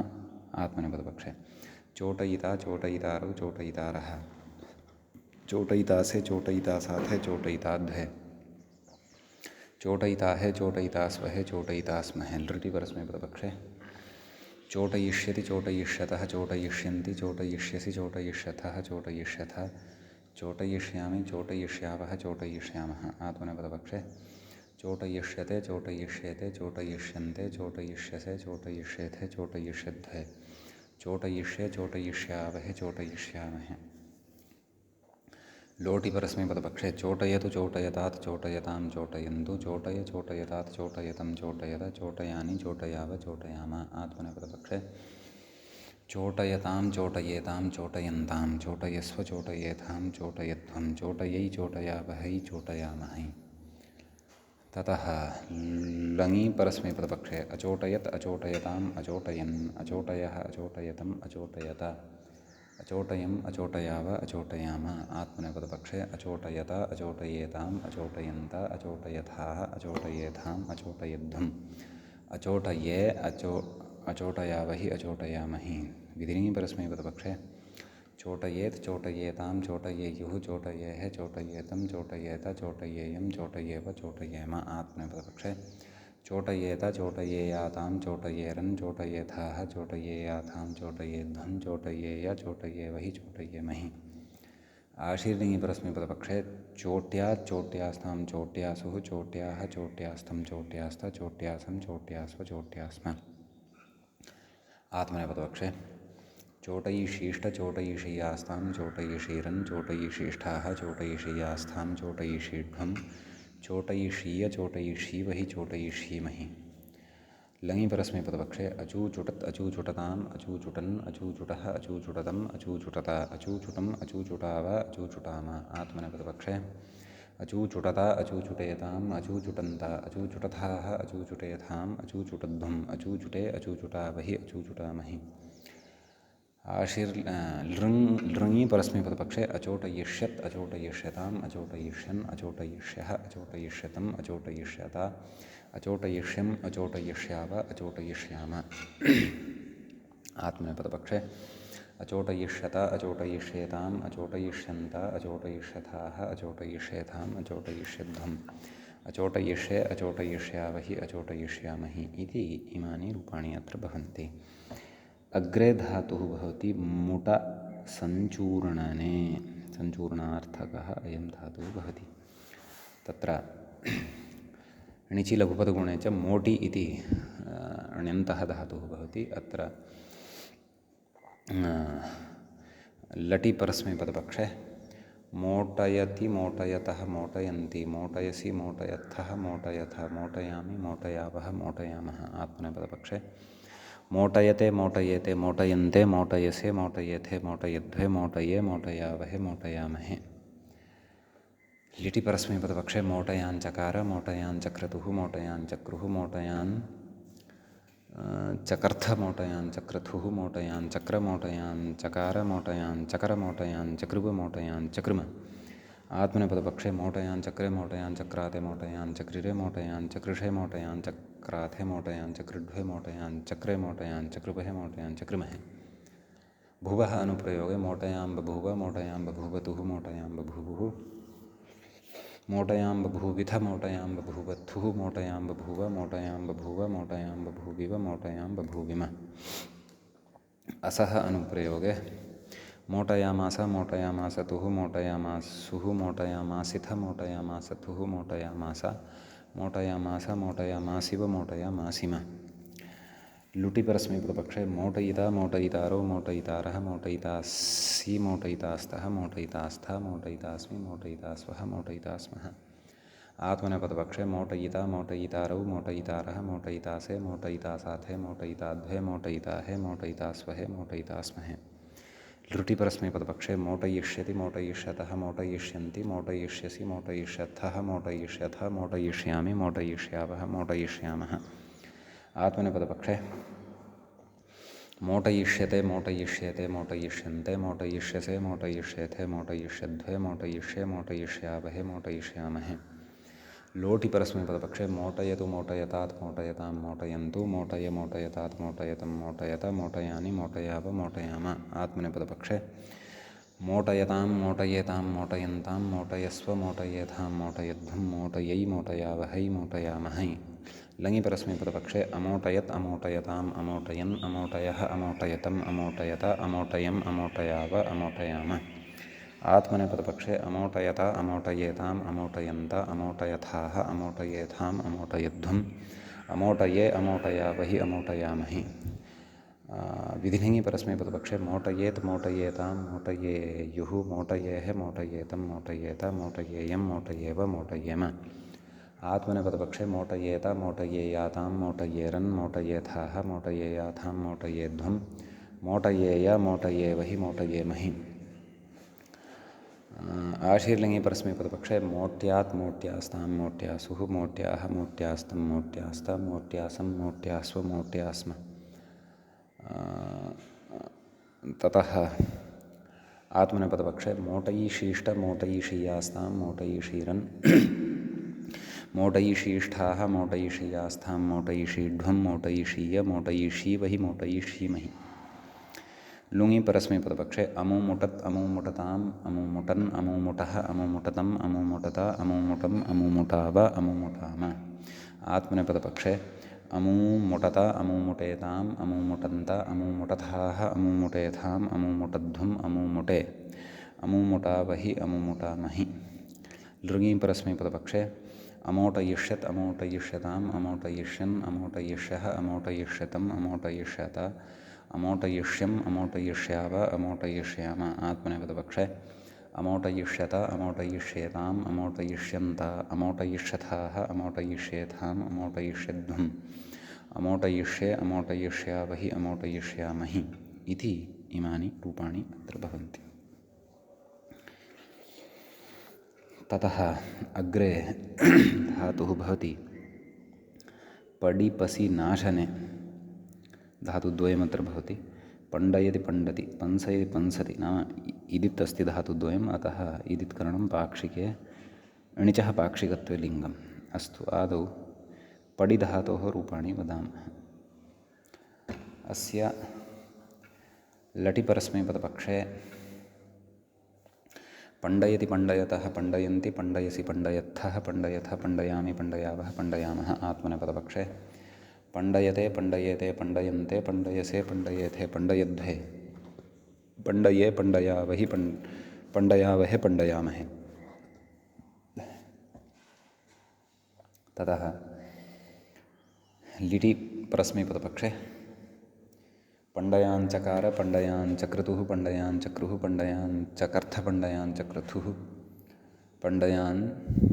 आत्मनेपदपक्षे चोटयिता चोटयितारो चोटयितारः चोटयितासे चोटयितासाथे चोटयिताद्वे चोटयिताहे चोटयितास्वहे चोटयितास्महे। लृटि परस्मैपदपक्षे चोटयिष्यति चोटयिष्यतः चोटयिष्यन्ति चोटयिष्यसि चोटयिष्यथः चोटयिष्यथ चोटयिष्यामि चोटयिष्यावः चोटयिष्यामः। आत्मनेपदपक्षे चोटयिष्यते चोटयिष्येते चोटयिष्यन्ते चोटयिष्यसे चोटयिष्येथे चोटयिष्यद्वे चोटयिष्ये चोटयिष्यावहे चोटयिष्यामहे। लोटि परस्मैपदपक्षे चोटयतु चोटयतात् चोटयतां चोटयन्तु चोटय चोटयतात् चोटयतं चोटयत चोटयानि चोटयाव चोटयाम। आत्मनेपदपक्षे चोटयतां चोटयेतां चोटयन्तां चोटयस्व चोटयेथां चोटयध्वं चोटयै चोटयावहै चोटयामहै। ततः लङि परस्मैपदपक्षे अचोटयत् अचोटयताम् अचोटयन् अचोटयः अचोटयतम् अचोटयत अचोटयम् अचोटयाव अचोटयाम। आत्मनेपदपक्षे अचोटयत अचोटयेताम् अचोटयन्त अचोटयथाः अचोटयेथाम् अचोटयध्वम् अचोटये अचोटयावहि अचोटयामहि। विधिनी परस्मैपदपक्षे चोटयेत् चोटयेतां चोटयेयुः चोटयेः चोटयेतं चोटयेत चोटयेयं चोटयेव चोटयेम। आत्मनेपदपक्षे चोटयेत चोटयेयातां चोटयेरन् चोटयेथाः चोटयेयाथां चोटयेध्वं चोटयेय चोटयेवहि चोटयेमहि। आशीर्लिङ्गि परस्मैपदपक्षे चोट्यात् चोट्यास्तां चोट्यासुः चोट्याः चोट्यास्थं चोट्यास्थ चोट्यासं चोट्यास्व चोट्यास्म। आत्मनेपदपक्षे चोटयिषीष्ट चोटयिषीयास्तां चोटयिषीरन् चोटयिषीष्ठाः चोटयिषीयास्थां चोटयिषीढ्वं चोटयिषीय चोटयिषीवहि चोटयिषीमहि। लङि परस्मैपदपक्षे अचूचुटत् अचूचुटताम् अचूचुटन् अचूचुटः अचूचुटतम् अचूचुटत अचूचुटम् अचूचुटाव अचूचुटाम। आत्मनेपदपक्षे अचूचुटत अचूचुटेताम् अचूचुटन्त अचूचुटथाः अचूचुटेथाम् अचूचुटध्वम् अचूचुटे अचूचुटावहि अचूचुटामहि। लृङि परस्मैपदपक्षे अचोटयिष्यत् अचोटयिष्यताम् अचोटयिष्यन् अचोटयिष्यः अचोटयिष्यतम् अचोटयिष्यत अचोटयिष्यम् अचोटयिष्याव अचोटयिष्याम। आत्मनेपदपक्षे अचोटयिष्यत अचोटयिष्येताम् अचोटयिष्यन्त अचोटयिष्यथाः अचोटयिष्येथाम् अचोटयिष्यध्वम् अचोटयिष्ये अचोटयिष्यावहि अचोटयिष्यामहि इति इमानि रूपाणि अत्र भवन्ति। अग्रे धातुः भवति मुट सञ्चूर्णने सञ्चूर्णार्थकः अयं धातुः भवति। तत्र णिचि लघुपदगुणे च मोटि इति ण्यन्तः धातुः भवति। अत्र लटि परस्मैपदपक्षे मोटयति मोटयतः मोटयन्ति मोटयसि मोटयथः मोटयथ मोटयामि मोटयावः मोटयामः। आत्मनेपदपक्षे मोटयते मोटयेते मोटयन्ते मोटयसे मोटयेथे मोटयध्वे मोटये मोटयावहे मोटयामहे। लिटि परस्मैपदपक्षे मोटयाञ्चकार मोटयाञ्चक्रतुः मोटयाञ्चक्रुः मोटयान् चकर्थ मोटयाञ्चक्रथुः मोटयाञ्चक्र मोटयाञ्चकार मोटयाञ्चकर मोटयाञ्चकृव मोटयाञ्चकृम। आत्मनेपदपक्षे मोटयाञ्चक्रे मोटयाञ्चक्राते मोटयाञ्चक्रिरे मोटयाञ्चकृषे मोटयाञ्चक्राथे मोटयाञ्चकृड्वे मोटयाञ्चक्रे मोटयाञ्चकृपहे मोटयाञ्चकृमहे। भुवः अनुप्रयोगे मोटयां बभूव मोटयां बभूवतुः मोटयां बभूवुः मोटयां बभूविथ मोटयां बभूवत्थुः मोटयां बभूव मोटयां बभूव मोटयां बभूविव मोटयां बभूविम। असः अनुप्रयोगे मोटयामास मोटयामासतुः मोटयामासुः मोटयामासिथ मोटयामासथुः मोटयामास मोटयामास मोटयामासिव मोटयामासिम। लुटि परस्मैपदपक्षे मोटयिता मोटयितारो मोटयितारः मोटयितासि मोटयितास्तः मोटयितास्थ मोटयितास्मि मोटयितास्वः मोटयितास्मः। आत्मनेपदपक्षे मोटयिता मोटयितारौ मोटयितारः मोटयितासे मोटयितासाथे मोटयिताद्वे मोटयिताहे मोटयितास्वहे मोटयितास्महे। लृटि परस्मैपदपक्षे मोटयिष्यति मोटयिष्यतः मोटयिष्यन्ति मोटयिष्यसि मोटयिष्यथः मोटयिष्यथ मोटयिष्यामि मोटयिष्यावः मोटयिष्यामः। आत्मनेपदपक्षे मोटयिष्यते मोटयिष्येते मोटयिष्यन्ते मोटयिष्यसे मोटयिष्येथे मोटयिष्यध्वे मोटयिष्ये मोटयिष्यावहे मोटयिष्यामहे। लोटि परस्मैपदपक्षे मोटयतु मोटयतात् मोटयतां मोटयन्तु मोटय मोटयतात् मोटयतं मोटयत मोटयानि मोटयाव मोटयाम। आत्मनेपदपक्षे मोटयतां मोटयेतां मोटयन्तां मोटयस्व मोटयेथां मोटयध्वं मोटयै मोटयावहै मोटयामहै। लङि परस्मैपदपक्षे अमोटयत् अमोटयताम् अमोटयन् अमोटयः अमोटयतम् अमोटयत अमोटयम् अमोटयाव अमोटयाम। आत्मनेपदपक्षे अमोटयत अमोटयेताम् अमोटयन्त अमोटयथाः अमोटयेथाम् अमोटयध्वम् अमोटये अमोटयावहि अमोटयामहि। विधिलिङि परस्मैपदपक्षे मोटयेत् मोटयेतां मोटयेयुः मोटयेः मोटयेतं मोटयेत मोटयेयं मोटयेव मोटयेम। आत्मनेपदपक्षे मोटयेत मोटयेयातां मोटयेरन् मोटयेथाः मोटयेयाथां मोटयेध्वं मोटयेय मोटयेवहि मोटयेमहि। आशीर्लिङि परस्मैपदपक्षे मोट्यात् मोट्यास्तां मोट्यासुः मोट्याः मोट्यास्तं मोट्यास्त मोट्यासं मोट्यास्व मोट्यास्म। ततः आत्मनेपदपक्षे मोटयिशीष्ट मोटयिषीयास्तां मोटयिषीरन् मोटयिशीष्ठाः मोटयिषीयास्थां मोटयिषीढ्वं मोटयिषीय मोटयिषीवहि मोटयिषीमहि। लुङि परस्मैपदपक्षे अमुमुटत् अमुमुटताम् अमुमुटन् अमुमुटः अमुमुटतम् अमुमुटत अमुमुटम् अमुमुटाव अमुमुटाम। आत्मनेपदपक्षे अमुमुटत अमुमुटेताम् अमुमुटन्त अमुमुटथाः अमुमुटेथाम् अमुमुटध्वम् अमुमुटे अमुमुटावहि अमुमुटामहि। लृङि परस्मैपदपक्षे अमोटयिष्यत् अमोटयिष्यताम् अमोटयिष्यन् अमोटयिष्यः अमोटयिष्यतम् अमोटयिष्यत अमोटयिष्यम् अमोटयिष्याव अमोटयिष्याम। आत्मनेपदपक्षे अमोटयिष्यत अमोटयिष्येताम् अमोटयिष्यन्त अमोटयिष्यथाः अमोटयिष्येथाम् अमोटयिष्यध्वम् अमोटयिष्ये अमोटयिष्यावहि अमोटयिष्यामहि इति इमानि रूपाणि अत्र भवन्ति। ततः अग्रे धातुः भवति पडि पसि नाशने। धातुद्वयमत्र भवति। पण्डयति पण्डति पंसयति पंसति नाम इदित् अस्ति धातुद्वयम्, अतः इदित्करणं पाक्षिके अणिचः पाक्षिकत्वे लिङ्गम्। अस्तु, आदौ पडि धातोः रूपाणि वदामः। अस्य लटि परस्मैपदपक्षे पण्डयति पण्डयतः पण्डयन्ति पण्डयसि पण्डयत्थः पण्डयथ पण्डयामि पण्डयावः पण्डयामः। आत्मनेपदपक्षे पण्डयते पण्डयेते पण्डयन्ते पण्डयसे पण्डयेथे पण्डयध्वे पण्डये पण्डयावहि पण्डयावहे पण्डयामहे। ततः लिटि परस्मैपदपक्षे पण्डयाञ्चकार पण्डयाञ्चक्रतुः पण्डयाञ्चक्रुः पण्डयाञ्चकर्थ पण्डयाञ्चक्रतुः पण्डयाञ्चक्र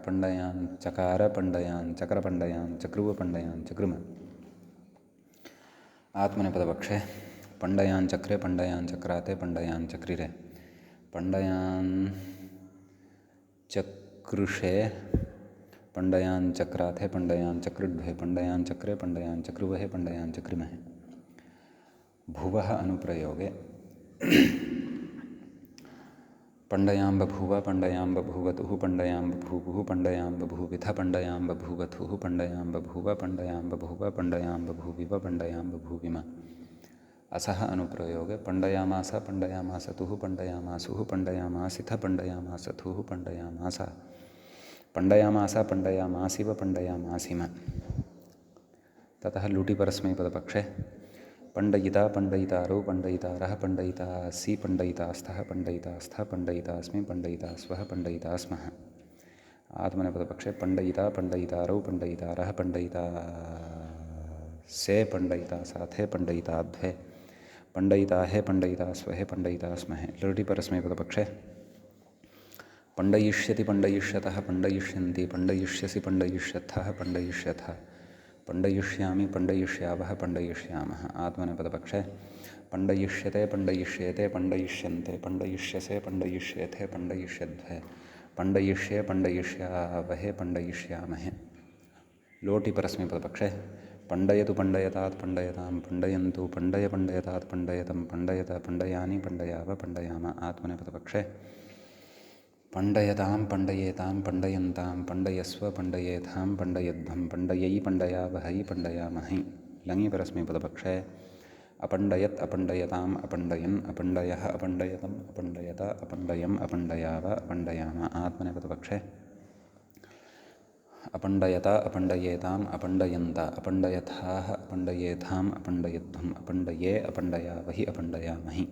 पण्डयाञ्चकार पण्डयाञ्चक्र पण्डयाञ्चक्रुव पण्डयाञ्चक्रुम। आत्मनेपदपक्षे पण्डयाञ्चक्रे पण्डयाञ्चक्राते पण्डयाञ्चक्रिरे पण्डयाञ्चक्रुषे पण्डयाञ्चक्राथे पण्डयाञ्चक्रुड्भे पण्डयाञ्चक्रे पण्डयाञ्चक्रुवहे पण्डयाञ्चक्रिमहे। भुवः अनुप्रयोगे पण्डयाम्बभुव पण्डयाम्बभुवतुः पण्डयाम्बभूवुः पण्डयाम्बभूविथ पण्डयाम्बभूवथुः पण्डयाम्बभुव पण्डयाम्बभुव पण्डयाम्बभूविव पण्डयाम्बभूविम। असः अनुप्रयोगे पण्डयामास पण्डयामासतुः पण्डयामासुः पण्डयामासिथ पण्डयामासथुः पण्डयामास पण्डयामास पण्डयामासिव पण्डयामासिम। ततः लुटि परस्मैपदपक्षे पण्डयिता पण्डयितारौ पण्डयितारः पण्डयितासि पण्डयितास्थः पण्डयितास्थ पण्डयितास्मि पण्डयितास्वः पण्डयितास्मः। आत्मनेपदपक्षे पण्डयिता पण्डयितारौ पण्डयितारः पण्डयितासे पण्डयितासाथे पण्डयिताध्वे पण्डयिताहे पण्डयितास्वहे पण्डयितास्महे। लृटि परस्मैपदपक्षे पण्डयिष्यति पण्डयिष्यतः पण्डयिष्यन्ति पण्डयिष्यसि पण्डयिष्यथः पण्डयिष्यथ पण्डयिष्यामि पण्डयिष्यावः पण्डयिष्यामः। आत्मनेपदपक्षे पण्डयिष्यते पण्डयिष्येते पण्डयिष्यन्ते पण्डयिष्यसे पण्डयिष्येथे पण्डयिष्यध्वे पण्डयिष्ये पण्डयिष्यावहे पण्डयिष्यामहे। लोटि परस्मैपदपक्षे पंडयतु पंडयतात् पंडयतां पंडयन्तु पंडयतात् पंडयतं पंडयत पंडयानि पंडयाव पंडयाम आत्मनेपदपक्षे पंडयतां पंडयेतां पंडयन्तां पंडयस्व पंडयेथां पंडयध्वं पंडयै पंडयावहै पंडयामहि लङि परस्मैपदपक्षे अपंडयत् अपंडयताम् अपंडयन् अपंडयः अपंडयतम् अपंडयत अपंडयम् अपंडयाव अपंडयाम आत्मनेपदपक्षे अपंडयत अपंडयेताम् अपंडयन्त अपंडयथाः अपंडयेथाम् अपंडयध्वम् अपंडये अपंडयावहि अपंडयामहि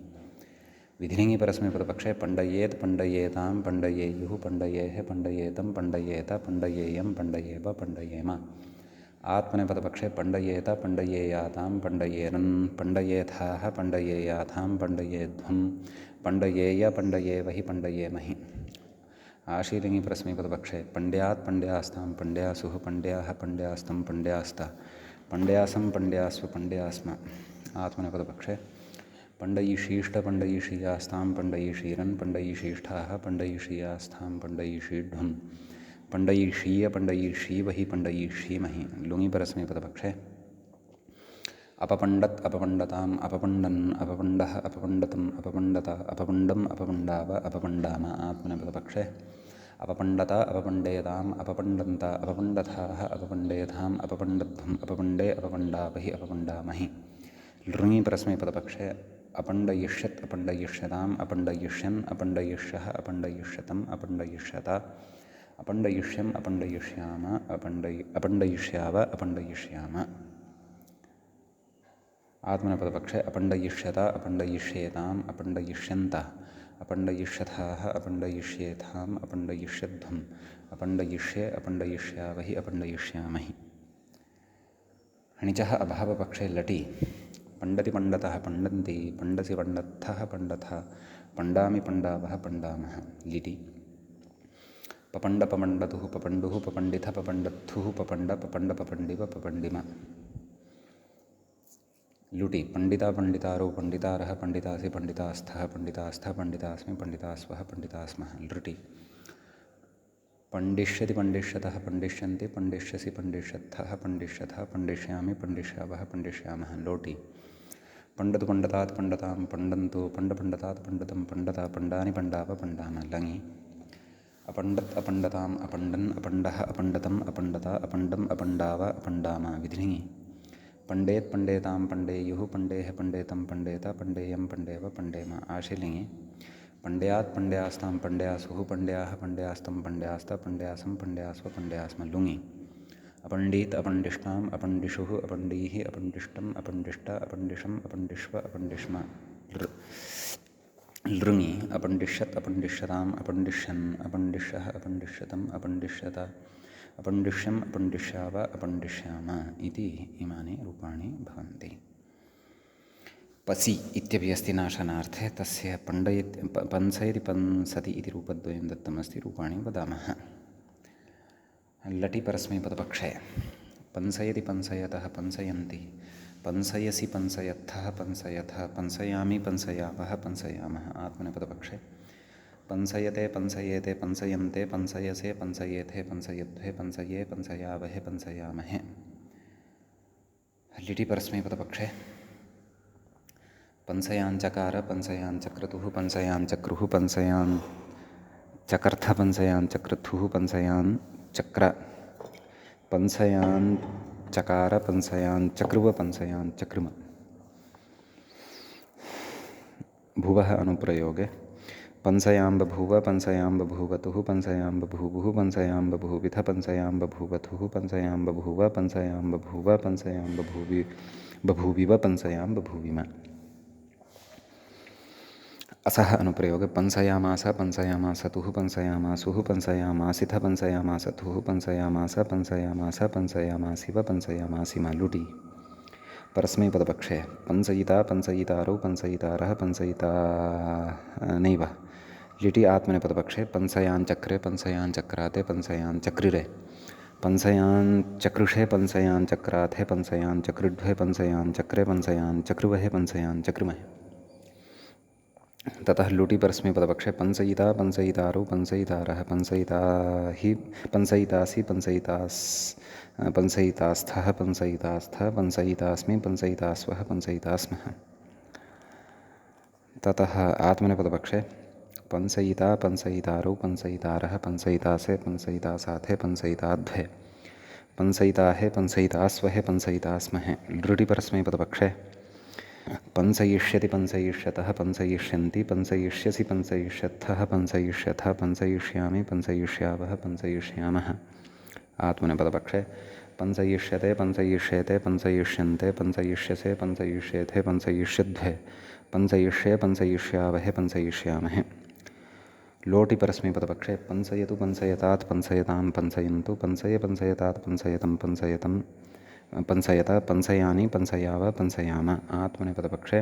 विधिलिङ्गि परस्मैपदपक्षे पंडयेत् पंडयेतां पंडयेयुः पंडयेः पंडयेतं पंडयेत पंडयेयं पंडयेव पंडयेम आत्मनेपदपक्षे पंडयेत पंडयेयातां पंडयेरन् पंडयेथाः पंडयेयाथां पंडयेध्वं पंडयेय पंडयेवहि पंडयेमहि आशीलिङ्गि परस्मैपदपक्षे पंड्यात् पंड्यास्तां पंड्यासुः पंड्याः पंड्यास्तं पंड्यास्त पंड्यासं पंड्यास्व पंड्यास्म आत्मनेपदपक्षे पंडयिषीष्ट पंडयिषीयास्तां पंडयिषीरन् पंडयिषीष्ठाः पंडयिषीयास्थां पंडयिषीढ्वं पंडयिषीय पंडयिषीवहि पंडयिषीमहि लुङि परस्मैपदपक्षे अपपण्डत् अपपण्डताम् अपपण्डन् अपपण्डः अपपण्डतम् अपपण्डत अपपण्डम् अपपण्डाव अपपण्डाम आत्मनेपदपक्षे अपपण्डत अपपण्डेताम् अपपण्डन्त अपपण्डथाः अपपण्डेथाम् अपपण्डध्वम् अपपण्डे अपपण्डावहि अपपण्डामहि लृङि परस्मैपदपक्षे अपण्डयिष्यत् अपण्डयिष्यताम् अपण्डयिष्यन् अपण्डयिष्यः अपण्डयिष्यतम् अपण्डयिष्यत अपण्डयिष्यम् अपण्डयिष्याम अपण्डयिष्याव अपण्डयिष्याम आत्मनेपदपक्षे अपण्डयिष्यत अपण्डयिष्येताम् अपण्डयिष्यन्त अपण्डयिष्यथाः अपण्डयिष्येथाम् अपण्डयिष्यध्वम् अपण्डयिष्ये अपण्डयिष्यावहि अपण्डयिष्यामहि णिचः अभावपक्षे लटि पंडति पंडतः पंडन्ति पंडसि पंडत्थः पंडथ पंडामि पंडावः पंडामः लिटि पपंड पपंडतुः पपंडुः पपंडिथ पपंडत्थुः पपंड पपंड पपंडिव पपंडिम लुटि पंडिता पंडितारो पंडितारः पंडितासि पंडितास्थः पंडितास्थ पंडितास्मि पंडितास्वः पंडितास्मः लृटि पंडिष्यति पंडिष्यतः पंडिष्यन्ति पंडिष्यसि पंडिष्यत्थः पंडिष्यथ पंडिष्यामि पंडिष्यावः पंडिष्यामः लोटि पंडतु पंडतात् पंडतां पंडन्तु पंडपंडतात् पंडतं पंडत पंडानि पंडाव पंडाम लङि अपण्डत् अपण्डताम् अपण्डन् अपण्डः अपण्डतम् अपण्डत अपण्डम् अपण्डाव अपण्डाम विधिलिङि पंडेत् पंडेतां पंडेयुः पंडेः पंडेतं पंडेत पंडेयं पंडेव पंडेम आशीलिङि पंड्यात् पंड्यास्तां पंड्यासुः पंड्याः पंड्यास्तं पंड्यास्त पंड्यासं पंड्यास्व पंड्यास्म लुङि अपण्डीत् अपण्डिष्टाम् अपण्डिषुः अपण्डीः अपण्डिष्टम् अपण्डिष्ट अपण्डिषम् अपण्डिष्व अपण्डिष्म लृङि अपण्डिष्यत् अपण्डिष्यताम् अपण्डिष्यन् अपण्डिष्यः अपण्डिष्यतम् अपण्डिष्यत अपण्डिष्यम् अपण्डिष्याव अपण्डिष्याम इति इमानि रूपाणि भवन्ति पसि इत्यपि अस्ति नाशनार्थे तस्य पंसयति पंसति इति रूपद्वयं दत्तमस्ति रूपाणि वदामः लटि परस्मैपदपक्षे पंसयति पंसयतः पंसयन्ति पंसयसि पंसयत्थः पंसयथ पंसयामि पंसयावः पंसयामः आत्मनेपदपक्षे पंसयते पंसयेते पंसयन्ते पंसयसे पंसयेथे पंसयध्वे पंसये पंसयावहे पंसयामहे लिटि परस्मैपदपक्षे पंसयाञ्चकार पंसयाञ्चक्रतुः पंसयाञ्चक्रुः पंसयाञ्चकर्थ पंसयाञ्चक्रतुः पंसयाञ्चक्र पंसयाञ्चकार पंसयाञ्चक्रुव पंसयाञ्चक्रुम भुवः अनुप्रयोगे पंसयां बभूव पंसयां बभूवतुः पंसयां बभूवुः पंसयां बभूविथ पंसयां बभूवथुः पंसयां बभूव पंसयां बभूव पंसयां बभूविव पंसयां बभूविम असः अनुप्रयोगे पंसयामास पंसयामासतुः पंसयामासुः पंसयामासिथ पंसयामासथुः पंसयामास पंसयामास पंसयामासिव पंसयामासिम लुटि परस्मैपदपक्षे पंसयिता पंसयितारौ पंसयितारः पंसयिता नैव लिटि आत्मनेपदपक्षे पंसयाञ्चक्रे पंसयाञ्चक्राते पंसयाञ्चक्रिरे पंसयाञ्चक्रुषे पंसयाञ्चक्राथे पंसयाञ्चक्रुध्वे पंसयाञ्चक्रे पंसयाञ्चक्रुवहे पंसयाञ्चक्रुमहे ततः लुटि परस्मैपदपक्षे पंसयिता पंसयितारौ पंसयितारः पंसयिता हि पंसयितासि पंसयितास्थः पंसयितास्थः पंसयितास्मि पंसयितास्वः पंसयितास्मः। ततः आत्मनेपदपक्षे पंसयिता पंसयितारौ पंसयितारः पंसयितासे पंसयितासाथे पंसयिताध्वे पंसयिताहे पंसयितास्वहे पंसयितास्महे। लृटि परस्मैपदपक्षे पंसयिष्यति पंसयिष्यतः पंसयिष्यन्ति पंसयिष्यसि पंसयिष्यत्थः पंसयिष्यथः पंसयिष्यामि पंसयिष्यावः पंसयिष्यामः। आत्मनेपदपक्षे पंसयिष्यते पंसयिष्येते पंसयिष्यन्ते पंसयिष्यसे पंसयिष्येथे पंसयिष्यध्वे पंसयिष्ये पंसयिष्यावहे पंसयिष्यामहे। लोटि परस्मैपदपक्षे पंसयतु पंसयतात् पंसयतां पंसयन्तु पंसय पंसयतात् पंसयतं पंसयतं पंसयत पंसयानि पंसयाव पंसयाम। आत्मनेपदपक्षे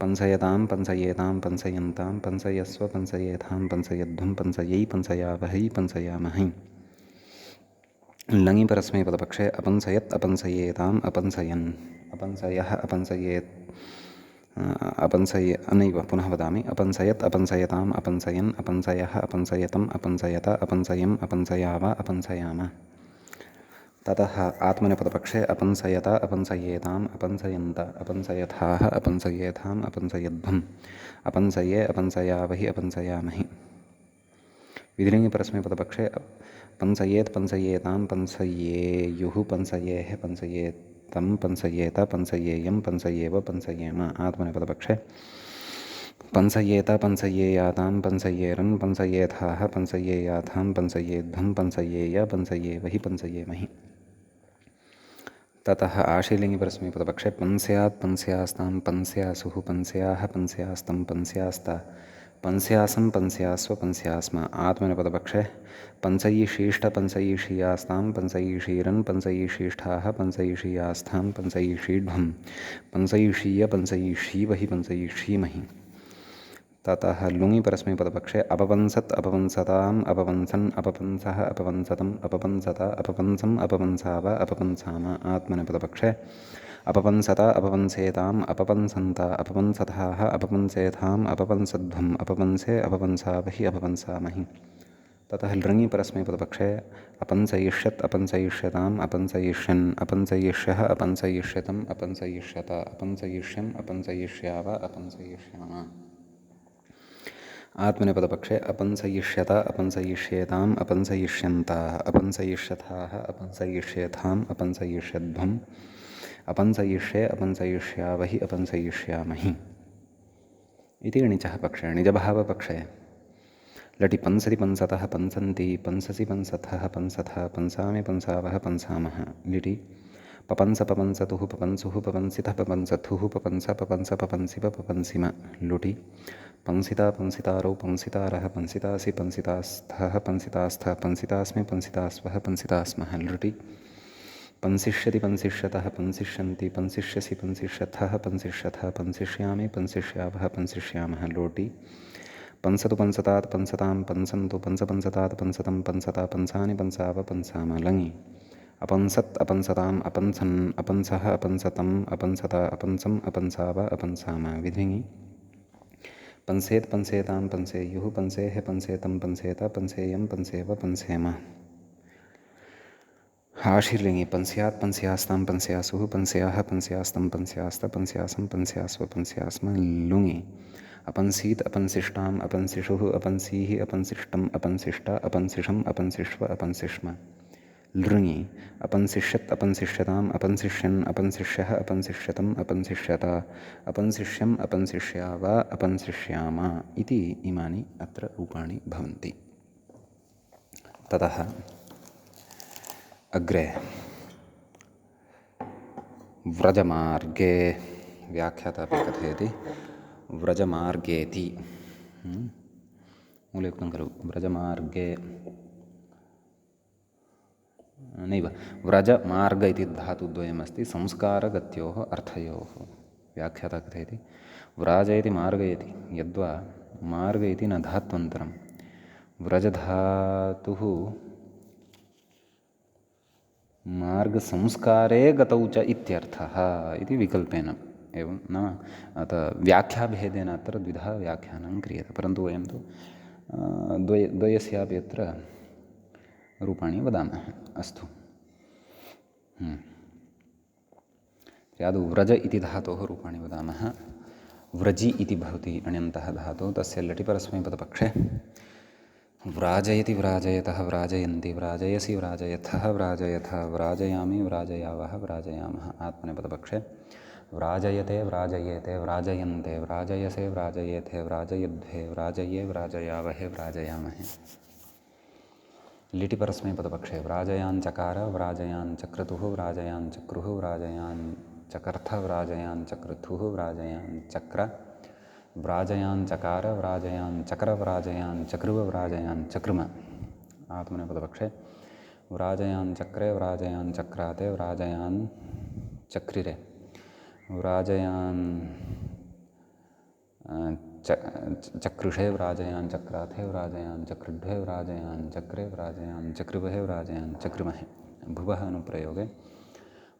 पंसयतां पंसयेतां पंसयन्तां पंसयस्व पंसयेथां पंसयध्वं पंसयै पंसयावहै पंसयामहै। लङि परस्मैपदपक्षे अपंसयत् अपंसयेताम् अपंसयन् अपंसयः अपंसयेत् नैव पुनः वदामि अपंसयत् अपंसयताम् अपंसयन् अपंसयः अपंसयतम् अपंसयत अपंसयम् अपंसयाव अपंसयाम। ततः आत्मनेपदपक्षे अपंसयत अपंसयेताम् अपंसयन्त अपंसयथाः अपंसयेथाम् अपंसयध्वम् अपंसये अपंसयावहि अपंसयामहि। विधिलिङ्गि परस्मैपदपक्षे पंसयेत् पंसयेतां पंसयेयुः पंसयेः पंसयेतं पंसयेत पंसयेयं पंसयेव पंसयेम। आत्मनेपदपक्षे पंसयेत पंसयेयातां पंसयेरन् पंसयेथाः पंसयेयाथां पंसयेध्वं पंसयेय पंसयेवहि पंसयेमहि। ततः आशीलिङ्गि परस्मैपदपक्षे पंस्यात् पंस्यास्तां पंस्यासुः पंस्याः पंस्यास्तं पंस्यास्ता पंस्यासं पंस्यास्व पंस्यास्म। आत्मनेपदपक्षे पंसयिषीष्ट पंसयिषीयास्तां पंसयिषीरन् पंसयिषीष्ठाः पंसयिषीयास्थां पंसयिषीढ्वं पंसयिषीय पंसयिषीवहि पंसयिषीमहि। ततः लुङि परस्मैपदपक्षे अपवंसत् अपवंसताम् अपवंसन् अपवंसः अपवंसतम् अपवंसत अपवंसम् अपवंसाव अपवंसाम। आत्मनेपदपक्षे अपवंसत अपवंसेताम् अपवंसन्त अपवंसथाः अपवंसेथाम् अपवंसध्वम् अपवंसे अपवंसावहि अपवंसामहि। ततः लृङि परस्मैपदपक्षे अपंसयिष्यत् अपंसयिष्यताम् अपंसयिष्यन् अपंसयिष्यः अपंसयिष्यतम् अपंसयिष्यत अपंसयिष्यम् अपंसयिष्याव अपंसयिष्याम। आत्मनेपदपक्षे अपंसयिष्यत अपंसयिष्येताम् अपंसयिष्यन्त अपंसयिष्यथाः अपंसयिष्येथाम् अपंसयिष्यध्वम् अपंसयिष्ये अपंसयिष्यावहि अपंसयिष्यामहि। इति णिचः पक्षे। निजभावपक्षे लटि पंसति पंसतः पंसन्ति पंससि पंसथः पंसथः पंसामि पंसावः पंसामः। लिटि पपंस पपंसतुः पपंसुः पपंसितः पपंसथुः पपंस पपंस पपंसिव पपंसिम। लुटि पंसिता पंसितारौ पंसितारः पंसितासि पंसितास्थः पंसितास्थः पंसितास्मि पंसितास्वः पंसितास्मः। लृटि पंसिष्यति पंसिष्यतः पंसिष्यन्ति पंसिष्यसि पंसिष्यथः पंसिष्यथः पंसिष्यामि पंसिष्यावः पंसिष्यामः। लोटि पंसतु पंसतात् पंसतां पंसन्तु पंसपंसतात् पंसतं पंसता पंसानि पंसाव पंसाम। लङि अपंसत् अपंसताम् अपंसन् अपंसः अपंसतम् अपंसत अपंसम् अपंसाव अपंसाम। विधिङि पंसेत् पंसेतां पंसेयुः पंसेः पंसेतं पंसेत पंसेयं पंसेव पंसेम। आशीर्लिङ्गि पंस्यात् पंस्यास्तां पंस्यासुः पंस्याः पंस्यास्तं पंस्यास्त पंस्यासं पंस्यास्व पंस्यास्म। लुङि अपंसीत् अपंसिष्टाम् अपंसिषुः अपंसीः अपंसिष्टम् अपंसिष्ट अपंसिषम् अपंसिष्व अपंसिष्म। लृङि अपंसिष्यत् अपंसिष्यताम् अपंसिष्यन् अपंसिष्यः अपंसिष्यतम् अपंसिष्यत अपंसिष्यम् अपंसिष्याव अपंसिष्याम। इति इमानि अत्र रूपाणि भवन्ति। ततः अग्रे व्रजमार्गे व्याख्याता अपि कथयति व्रजमार्गेति मूले उक्तं खलु व्रजमार्गे नैव व्रजमार्ग इति धातुद्वयमस्ति संस्कारगत्योः अर्थयोः। व्याख्याता कथयति व्राज इति मार्गयति यद्वा मार्ग इति न धात्वन्तरं व्रजधातुः मार्गसंस्कारे गतौ च इत्यर्थः इति विकल्पेन एवं नाम व्याख्याभेदेन अत्र द्विधा व्याख्यानं क्रियते, परन्तु वयं तु द्वयस्यापि अत्र रूपाणि वदामः। अस्तु। आदौ व्रज इति धातोः रूपाणि वदामः। व्रजि इति भवति अण्यन्तः धातुः, तस्य लटिपरस्मैपदपक्षे व्राजयति व्राजयतः व्राजयन्ति व्राजयसि व्राजयथः व्राजयथः व्राजयामि व्राजयावः व्राजयामः। आत्मनेपदपक्षे व्राजयते व्राजयेते व्राजयन्ते व्राजयसे व्राजयेथे व्राजयध्वे व्राजये व्राजयावहे व्राजयामहे। लिटि परस्मैपदपक्षे व्राजयान् चकार व्राजयान् चक्रतुः व्राजयान् चक्रुः व्राजयान् चकर्थ व्राजयान् चक्रथुः व्राजयान् चक्र व्राजयान् चकार व्राजयान् चक्र व्राजयान् चक्रुव व्राजयान् चक्रुम। आत्मनेपदपक्षे व्राजयान् चक्रे व्राजयान् चक्राते व्राजयान् चक्रिरे व्राजयान् चक्रुषे व्राजयान् चक्राथे व्राजयान् चक्रुढ्वे व्राजयान् चक्रे व्राजयान् चक्रुवहे व्राजयान् चक्रुमहे। भुवः अनुप्रयोगे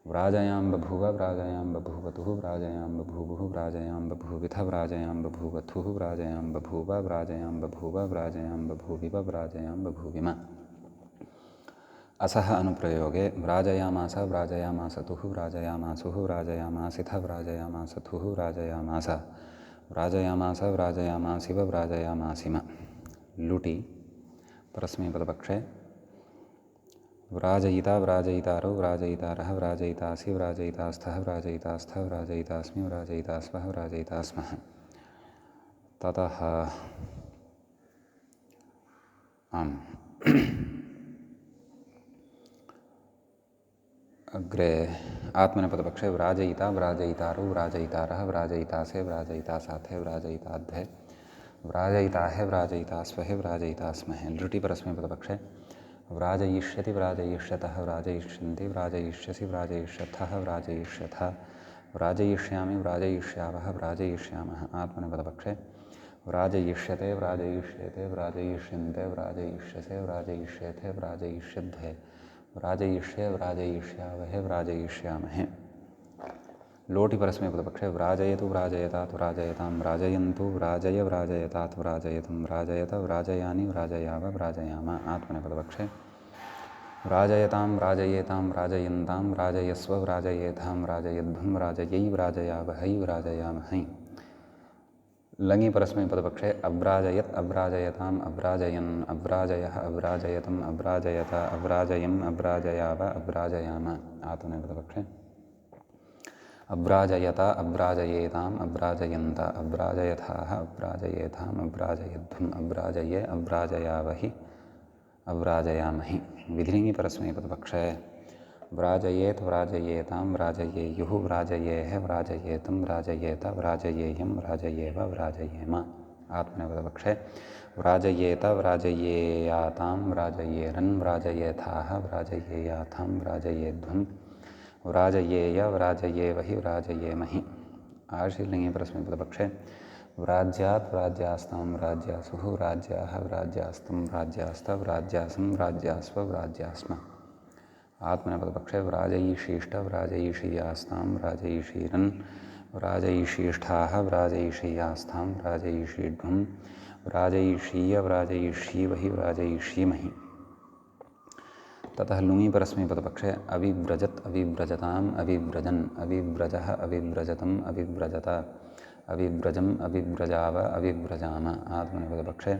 व्राजयां बभूव व्राजयां बभूवतुः व्राजयां बभूवुः व्राजयां बभूविथ व्राजयां बभूवथुः व्राजयां बभूव व्राजयां बभूव व्राजयां बभूविव व्राजयां बभूविम। असः अनुप्रयोगे व्राजयामास व्राजयामासतुः व्राजयामासुः व्राजयामासिथ व्राजयामासथुः व्राजयामास व्राजयामास व्राजयामासिव व्राजयामासिम। लुटि परस्मैपदपक्षे व्राजयिता व्राजयितारो व्राजयितारः व्राजयितासि व्राजयितास्थः व्राजयितास्थ व्राजयितास्मि व्राजयितास्वः व्राजयितास्मः। ततः अग्रे आत्मनेपदपक्षे व्राजयिता व्राजयितारो व्राजयितारः व्राजयितासे व्राजयितासाथे व्राजयिताध्वे व्राजयिताहे व्राजयितास्वहे व्राजयितास्महे। लृटि परस्मैपदपक्षे व्राजयिष्यति व्राजयिष्यतः व्राजयिष्यन्ति व्राजयिष्यसि व्राजयिष्यथः व्राजयिष्यथ व्राजयिष्यामि व्राजयिष्यावः व्राजयिष्यामः। आत्मनेपदपक्षे व्राजयिष्यते व्राजयिष्येते व्राजयिष्यन्ते व्राजयिष्यसे व्राजयिष्येथे व्राजयिष्यध्वे व्राजयिष्ये व्राजयिष्यावहे व्राजयिष्यामहे। लोटि परस्मैपदपक्षे व्राजयतु व्राजयतात् व्राजयतां व्राजयन्तु व्राजय व्राजयतात् व्राजयतं व्राजयत व्राजयानि व्राजयाव व्राजयाम। आत्मनेपदपक्षे व्राजयतां व्राजयेतां व्राजयन्तां व्राजयस्व व्राजयेथां व्राजयध्वं व्राजयै व्राजयावहै व्राजयामहै। लङि परस्मैपदपक्षे अव्राजयत् अव्राजयताम् अव्राजयन् अव्राजयः अव्राजयतम् अव्राजयत अव्राजयम् अव्राजयाव अव्राजयाम। आत्मनेपदपक्षे अव्राजयत अव्राजयेताम् अव्राजयन्त अव्राजयथाः अव्राजयेथाम् अव्राजयध्वम् अव्राजये अव्राजयावहि अव्राजयामहि। विधिलिङि परस्मैपदपक्षे व्राजयेत् व्राजयेतां व्राजयेयुः व्राजयेः व्राजयेतं व्राजयेत व्राजयेयं व्राजयेव व्राजयेम। आत्मनेपदपक्षे व्राजयेत व्राजयेयातां व्राजयेरन् व्राजयेथाः व्राजयेयाथां व्राजयेध्वं व्राजयेय व्राजयेवहि व्राजयेमहि। आशीर्लिङि परस्मैपदपक्षे व्राज्यात् व्राज्यास्तां व्राज्यासुः व्राज्याः व्राज्यास्तं व्राज्यास्त व्राज्यासं व्राज्यास्व व्राज्यास्म। आत्मनेपदपक्षे व्राजयिषीष्ट व्राजयिषीयास्तां व्राजयिषीरन् व्राजयिषीष्ठाः व्राजयिषीयास्थां व्राजयिषीढ्वं व्राजयिषीय व्राजयिष्यीवहि व्राजयिष्यीमहि। ततः लुङि परस्मैपदपक्षे अविव्रजत् अविव्रजताम् अविव्रजन् अविव्रजः अविव्रजतम् अविव्रजत अविव्रजम् अविव्रजाव अविव्रजाम। आत्मनेपदपक्षे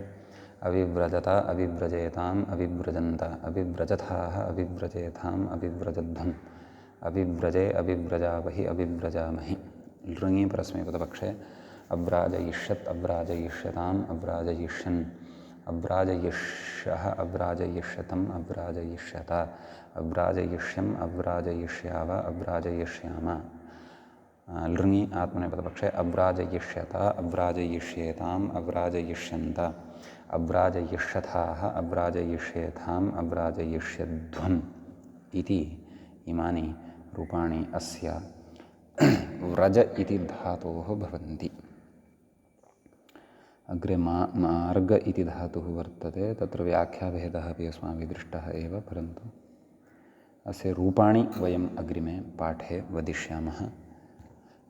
अविव्रजत अविव्रजेताम् अविव्रजन्त अविव्रजथाः अविव्रजेथाम् अविव्रजध्वम् अविव्रजे अविव्रजावहि अविव्रजामहि। लृङि परस्मैपदपक्षे अव्राजयिष्यत् अव्राजयिष्यताम् अव्राजयिष्यन् अव्राजयिष्यः अव्राजयिष्यतम् अव्राजयिष्यत अव्राजयिष्यम् अव्राजयिष्याव अव्राजयिष्याम। लृङि आत्मनेपदपक्षे अव्राजयिष्यत अव्राजयिष्येताम् अव्राजयिष्यन्त अव्राजयिष्यथाः अव्राजयिष्येथाम् अव्राजयिष्यध्वम् इति इमानि रूपाणि अस्य व्रज इति धातोः भवन्ति। अग्रे मार्ग इति धातुः वर्तते, तत्र व्याख्याभेदः अपि अस्माभिः दृष्टः एव, परन्तु अस्य रूपाणि वयम् अग्रिमे पाठे वदिष्यामः।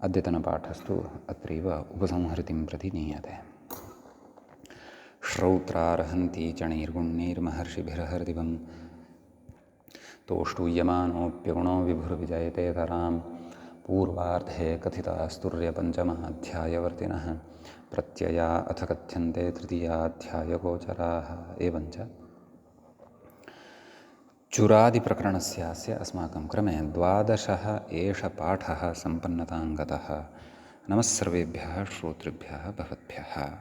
अद्यतनपाठस्तु अत्रैव उपसंहृतिं प्रति नीयते। श्रौत्रार्हन्ति चणैर्गुण्यैर्महर्षिभिर्हरदिवं तोष्टूयमानोऽप्यगुणो विभुर्विजयते तरां पूर्वार्धे कथितास्तुर्यपञ्चमाध्यायवर्तिनः प्रत्यया अथ कथ्यन्ते तृतीयाध्यायगोचराः। एवञ्च चुरादिप्रकरणस्यास्य अस्माकं क्रमे 12 एष पाठः सम्पन्नतां गतः। नमः सर्वेभ्यः श्रोतृभ्यः भवद्भ्यः।